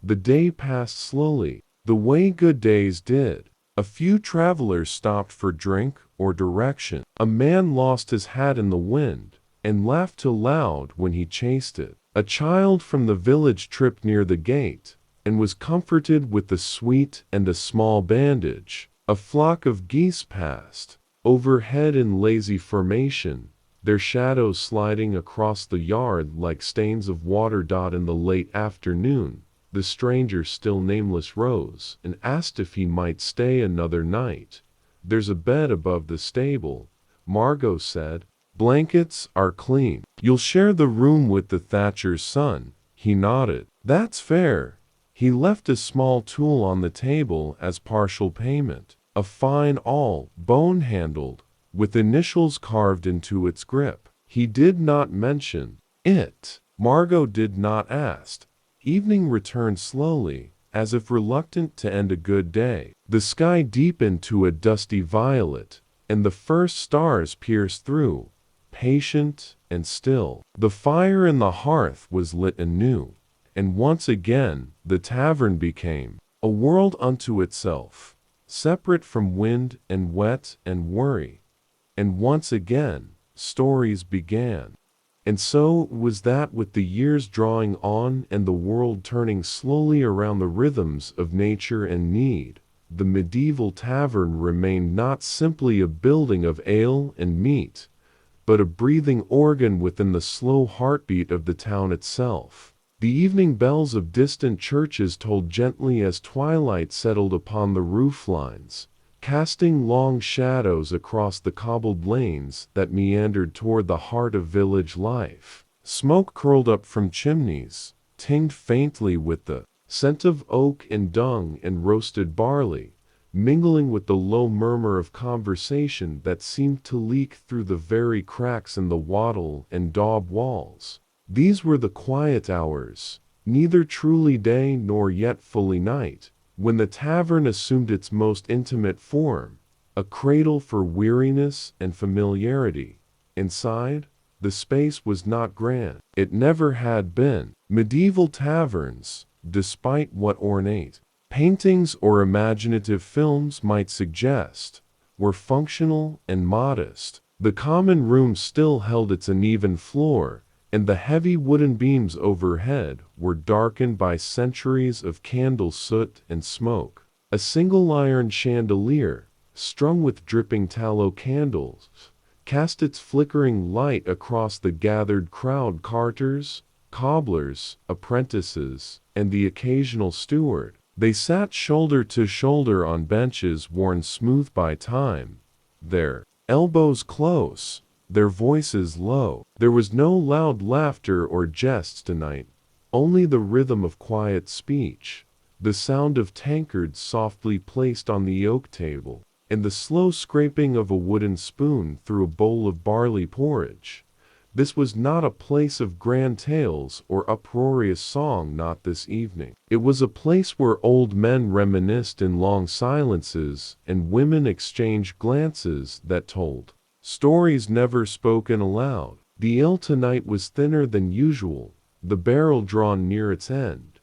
[SPEAKER 1] The day passed slowly, the way good days did. A few travelers stopped for drink or direction. A man lost his hat in the wind, and laughed aloud when he chased it. A child from the village tripped near the gate, and was comforted with the sweet and a small bandage. A flock of geese passed, overhead in lazy formation, their shadows sliding across the yard like stains of water. In the late afternoon, the stranger, still nameless, rose and asked if he might stay another night. "There's a bed above the stable," Margot said. "Blankets are clean. You'll share the room with the thatcher's son." He nodded. "That's fair." He left a small tool on the table as partial payment, a fine awl, bone-handled, with initials carved into its grip. He did not mention it. Margot did not ask. Evening returned slowly, as if reluctant to end a good day. The sky deepened to a dusty violet, and the first stars pierced through, patient and still. The fire in the hearth was lit anew, and once again the tavern became a world unto itself, separate from wind and wet and worry. And once again stories began. And so was that, with the years drawing on and the world turning slowly around the rhythms of nature and need. The medieval tavern remained not simply a building of ale and meat, but a breathing organ within the slow heartbeat of the town itself. The evening bells of distant churches tolled gently as twilight settled upon the rooflines, casting long shadows across the cobbled lanes that meandered toward the heart of village life. Smoke curled up from chimneys, tinged faintly with the scent of oak and dung and roasted barley, mingling with the low murmur of conversation that seemed to leak through the very cracks in the wattle and daub walls. These were the quiet hours, neither truly day nor yet fully night, when the tavern assumed its most intimate form, a cradle for weariness and familiarity. Inside, the space was not grand. It never had been. Medieval taverns, despite what ornate paintings or imaginative films might suggest, were functional and modest. The common room still held its uneven floor, and the heavy wooden beams overhead were darkened by centuries of candle soot and smoke. A single iron chandelier, strung with dripping tallow candles, cast its flickering light across the gathered crowd: carters, cobblers, apprentices, and the occasional steward. They sat shoulder to shoulder on benches worn smooth by time, their elbows close, their voices low. There was no loud laughter or jests tonight, only the rhythm of quiet speech, the sound of tankards softly placed on the oak table, and the slow scraping of a wooden spoon through a bowl of barley porridge. This was not a place of grand tales or uproarious song, not this evening. It was a place where old men reminisced in long silences, and women exchanged glances that told stories never spoken aloud. The ale tonight was thinner than usual, the barrel drawn near its end,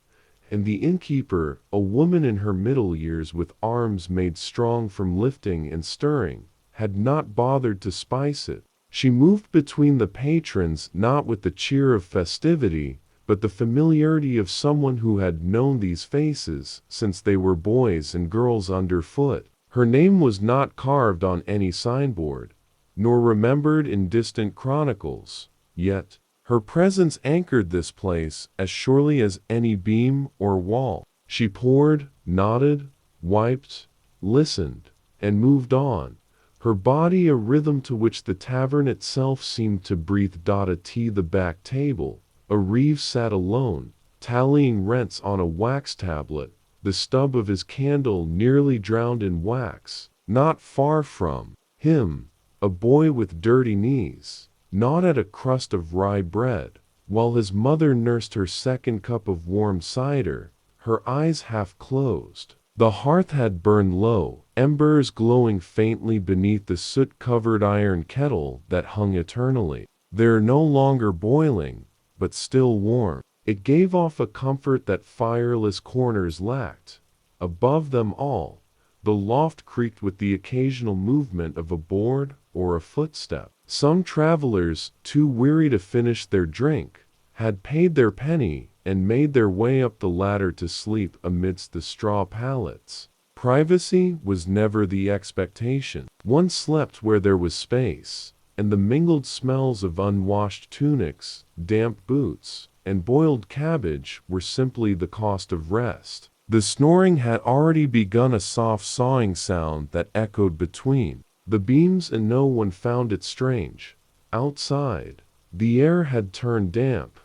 [SPEAKER 1] and the innkeeper, a woman in her middle years with arms made strong from lifting and stirring, had not bothered to spice it. She moved between the patrons not with the cheer of festivity, but the familiarity of someone who had known these faces since they were boys and girls underfoot. Her name was not carved on any signboard, nor remembered in distant chronicles, yet her presence anchored this place as surely as any beam or wall. She poured, nodded, wiped, listened, and moved on, her body a rhythm to which the tavern itself seemed to breathe. At the back table, a reeve sat alone, tallying rents on a wax tablet, the stub of his candle nearly drowned in wax. Not far from him, a boy with dirty knees gnawed at a crust of rye bread, while his mother nursed her second cup of warm cider, her eyes half closed. The hearth had burned low, embers glowing faintly beneath the soot-covered iron kettle that hung eternally. They're no longer boiling, but still warm. It gave off a comfort that fireless corners lacked. Above them all, the loft creaked with the occasional movement of a board or a footstep. Some travelers, too weary to finish their drink, had paid their penny and made their way up the ladder to sleep amidst the straw pallets. Privacy was never the expectation. One slept where there was space, and the mingled smells of unwashed tunics, damp boots, and boiled cabbage were simply the cost of rest. The snoring had already begun, a soft sawing sound that echoed between the beams, and no one found it strange. Outside, the air had turned damp,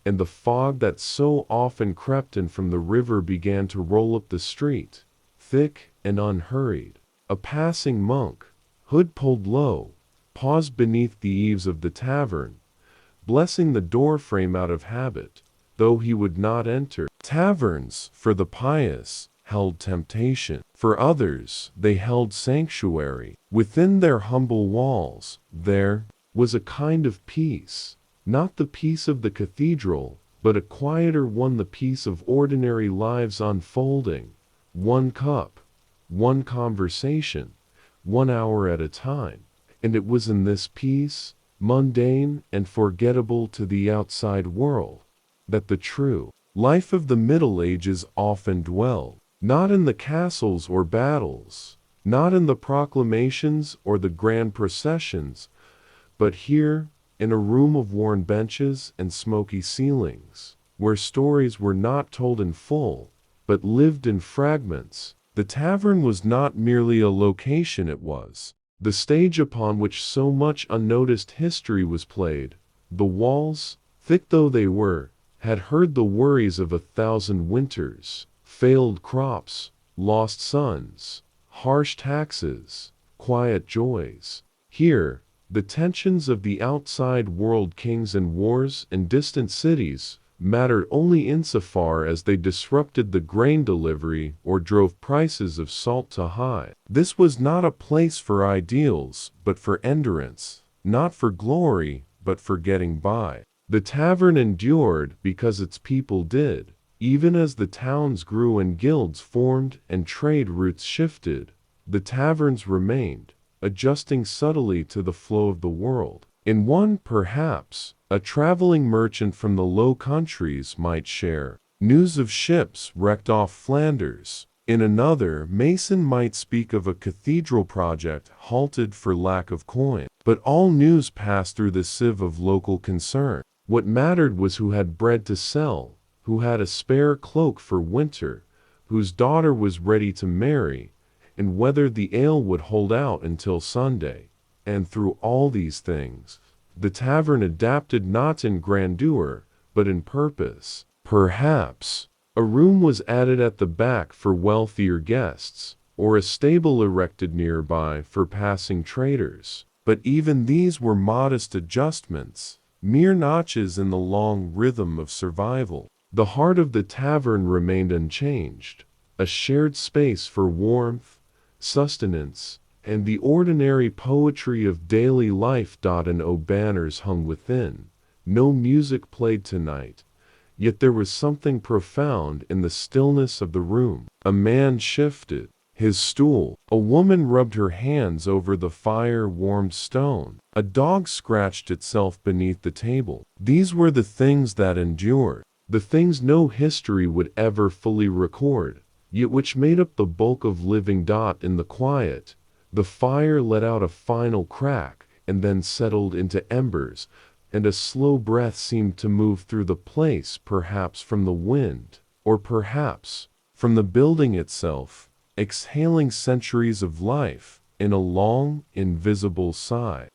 [SPEAKER 1] and the fog that so often crept in from the river began to roll up the street, thick and unhurried. A passing monk, hood pulled low, paused beneath the eaves of the tavern, blessing the doorframe out of habit, though he would not enter. Taverns, for the pious, held temptation. For others, they held sanctuary. Within their humble walls, there was a kind of peace. Not the peace of the cathedral, but a quieter one, the peace of ordinary lives unfolding, one cup, one conversation, 1 hour at a time. And it was in this peace, mundane and forgettable to the outside world, that the true life of the Middle Ages often dwelled. Not in the castles or battles, not in the proclamations or the grand processions, but here, in a room of worn benches and smoky ceilings, where stories were not told in full, but lived in fragments. The tavern was not merely a location, it was the stage upon which so much unnoticed history was played. The walls, thick though they were, had heard the worries of 1,000 winters, failed crops, lost sons, harsh taxes, quiet joys. Here, the tensions of the outside world, kings and wars and distant cities, mattered only insofar as they disrupted the grain delivery or drove prices of salt to high. This was not a place for ideals, but for endurance, not for glory, but for getting by. The tavern endured because its people did. Even as the towns grew and guilds formed and trade routes shifted, the taverns remained, adjusting subtly to the flow of the world. In one, perhaps, a traveling merchant from the Low Countries might share news of ships wrecked off Flanders. In another, Mason might speak of a cathedral project halted for lack of coin. But all news passed through the sieve of local concern. What mattered was who had bread to sell, who had a spare cloak for winter, whose daughter was ready to marry, and whether the ale would hold out until Sunday. And through all these things, the tavern adapted not in grandeur, but in purpose. Perhaps a room was added at the back for wealthier guests, or a stable erected nearby for passing traders. But even these were modest adjustments, mere notches in the long rhythm of survival. The heart of the tavern remained unchanged, a shared space for warmth, sustenance, and the ordinary poetry of daily life. No banners hung within, no music played tonight, yet there was something profound in the stillness of the room. A man shifted his stool, a woman rubbed her hands over the fire-warmed stone, a dog scratched itself beneath the table. These were the things that endured, the things no history would ever fully record, yet which made up the bulk of living. In the quiet, the fire let out a final crack and then settled into embers, and a slow breath seemed to move through the place, perhaps from the wind, or perhaps from the building itself, exhaling centuries of life in a long, invisible sigh.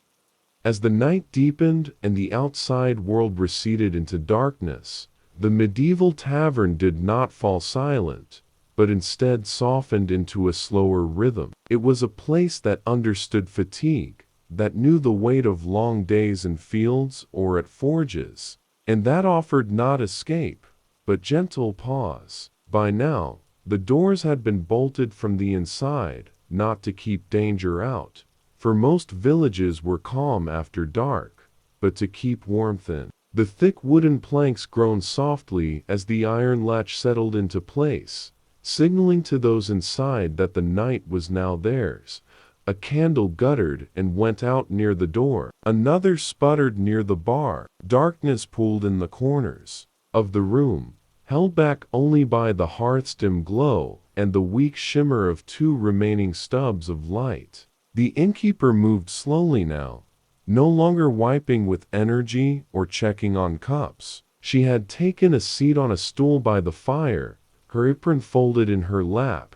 [SPEAKER 1] As the night deepened and the outside world receded into darkness, the medieval tavern did not fall silent. but instead softened into a slower rhythm. It was a place that understood fatigue, that knew the weight of long days in fields or at forges, and that offered not escape, but gentle pause. By now, the doors had been bolted from the inside, not to keep danger out, for most villages were calm after dark, but to keep warmth in. The thick wooden planks groaned softly as the iron latch settled into place, signaling to those inside that the night was now theirs. A candle guttered and went out near the door. Another sputtered near the bar. Darkness pooled in the corners of the room, held back only by the hearth's dim glow and the weak shimmer of two remaining stubs of light. The innkeeper moved slowly now, no longer wiping with energy or checking on cups. She had taken a seat on a stool by the fire, her apron folded in her lap,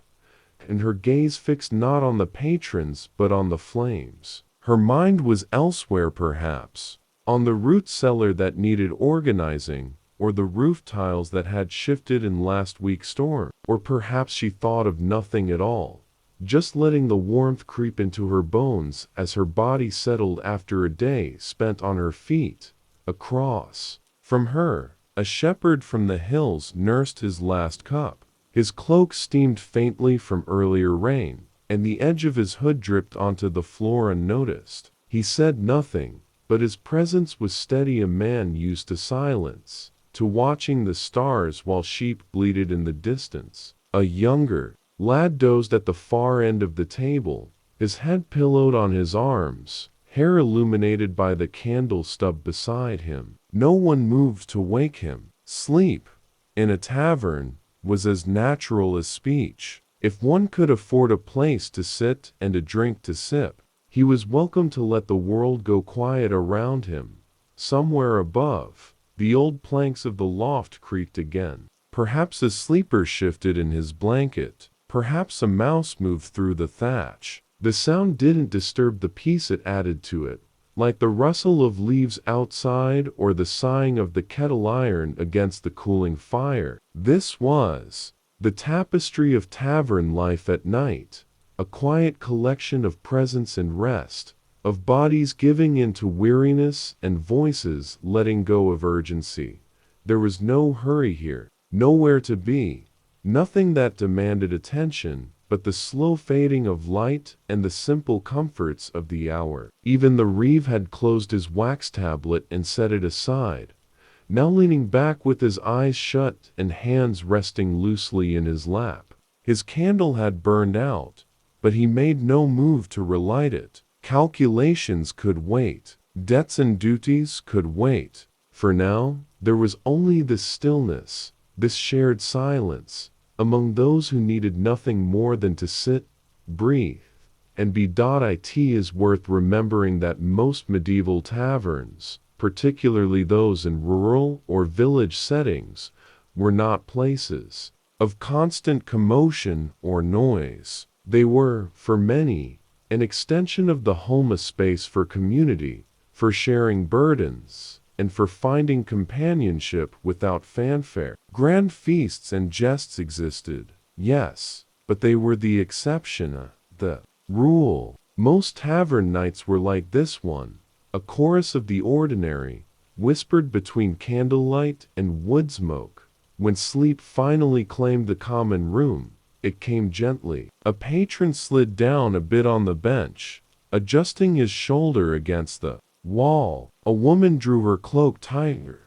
[SPEAKER 1] and her gaze fixed not on the patrons but on the flames. Her mind was elsewhere perhaps, on the root cellar that needed organizing, or the roof tiles that had shifted in last week's storm. Or perhaps she thought of nothing at all, just letting the warmth creep into her bones as her body settled after a day spent on her feet. Across from her, a shepherd from the hills nursed his last cup. His cloak steamed faintly from earlier rain, and the edge of his hood dripped onto the floor unnoticed. He said nothing, but his presence was steady, a man used to silence, to watching the stars while sheep bleated in the distance. A younger lad dozed at the far end of the table, his head pillowed on his arms, hair illuminated by the candle stub beside him. No one moved to wake him. Sleep, in a tavern, was as natural as speech. If one could afford a place to sit and a drink to sip, he was welcome to let the world go quiet around him. Somewhere above, the old planks of the loft creaked again. Perhaps a sleeper shifted in his blanket. Perhaps a mouse moved through the thatch. The sound didn't disturb the peace it added to it, like the rustle of leaves outside or the sighing of the kettle iron against the cooling fire. This was the tapestry of tavern life at night, a quiet collection of presence and rest, of bodies giving in to weariness and voices letting go of urgency. There was no hurry here, nowhere to be, nothing that demanded attention but the slow fading of light and the simple comforts of the hour. Even the reeve had closed his wax tablet and set it aside, now leaning back with his eyes shut and hands resting loosely in his lap. His candle had burned out, but he made no move to relight it. Calculations could wait. Debts and duties could wait. For now, there was only this stillness, this shared silence, among those who needed nothing more than to sit, breathe, and be. It is worth remembering that most medieval taverns, particularly those in rural or village settings, were not places of constant commotion or noise. They were, for many, an extension of the home, a space for community, for sharing burdens, and for finding companionship without fanfare. Grand feasts and jests existed, yes, but they were the exception, the rule. Most tavern nights were like this one, a chorus of the ordinary, whispered between candlelight and wood smoke. When sleep finally claimed the common room, it came gently. A patron slid down a bit on the bench, adjusting his shoulder against the wall. A woman drew her cloak tighter,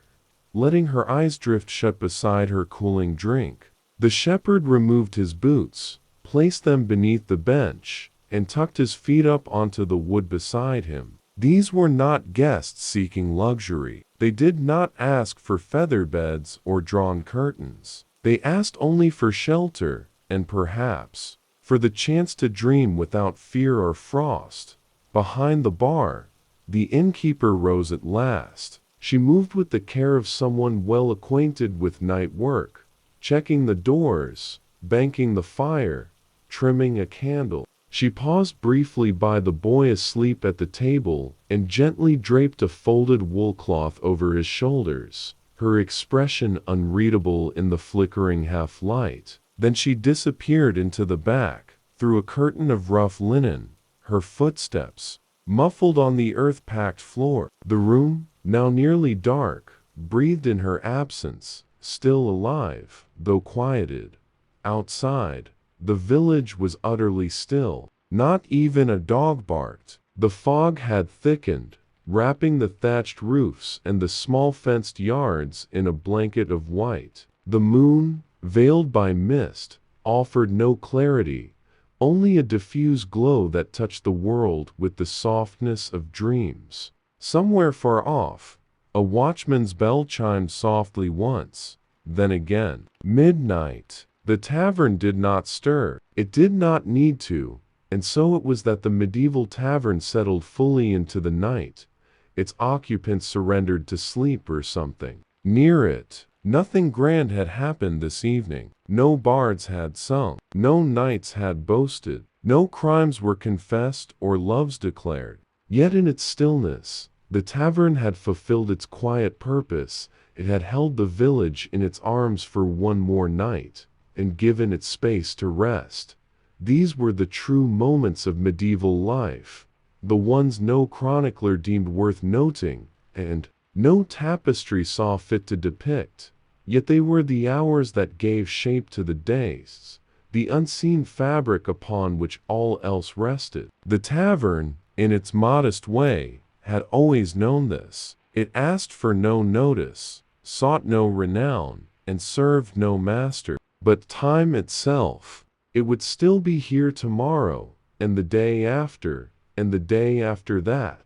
[SPEAKER 1] letting her eyes drift shut beside her cooling drink. The shepherd removed his boots, placed them beneath the bench, and tucked his feet up onto the wood beside him. These were not guests seeking luxury. They did not ask for feather beds or drawn curtains. They asked only for shelter, and perhaps for the chance to dream without fear or frost. Behind the bar, the innkeeper rose at last. She moved with the care of someone well acquainted with night work, checking the doors, banking the fire, trimming a candle. She paused briefly by the boy asleep at the table and gently draped a folded wool cloth over his shoulders, her expression unreadable in the flickering half-light. Then she disappeared into the back, through a curtain of rough linen, her footsteps muffled on the earth-packed floor. The room, now nearly dark, breathed in her absence, still alive, though quieted. Outside, the village was utterly still. Not even a dog barked. The fog had thickened, wrapping the thatched roofs and the small fenced yards in a blanket of white. The moon, veiled by mist, offered no clarity, only a diffuse glow that touched the world with the softness of dreams. Somewhere far off, a watchman's bell chimed softly once, then again. Midnight. The tavern did not stir. It did not need to, and so it was that the medieval tavern settled fully into the night. Its occupants surrendered to sleep or something. Near it, nothing grand had happened this evening. No bards had sung. No knights had boasted. No crimes were confessed or loves declared. Yet in its stillness, the tavern had fulfilled its quiet purpose. It had held the village in its arms for one more night, and given it space to rest. These were the true moments of medieval life, the ones no chronicler deemed worth noting, and no tapestry saw fit to depict. Yet they were the hours that gave shape to the days, the unseen fabric upon which all else rested. The tavern, in its modest way, had always known this. It asked for no notice, sought no renown, and served no master. But time itself, it would still be here tomorrow, and the day after, and the day after that,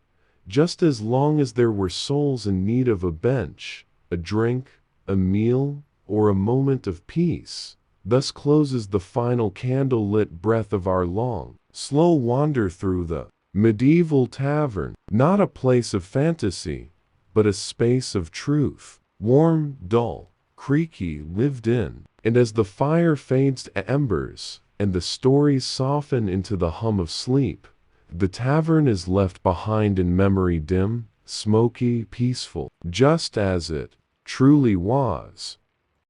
[SPEAKER 1] just as long as there were souls in need of a bench, a drink, a meal, or a moment of peace. Thus closes the final candle-lit breath of our long, slow wander through the medieval tavern, not a place of fantasy, but a space of truth, warm, dull, creaky, lived in. And as the fire fades to embers, and the stories soften into the hum of sleep, the tavern is left behind in memory dim, smoky, peaceful, just as it truly was.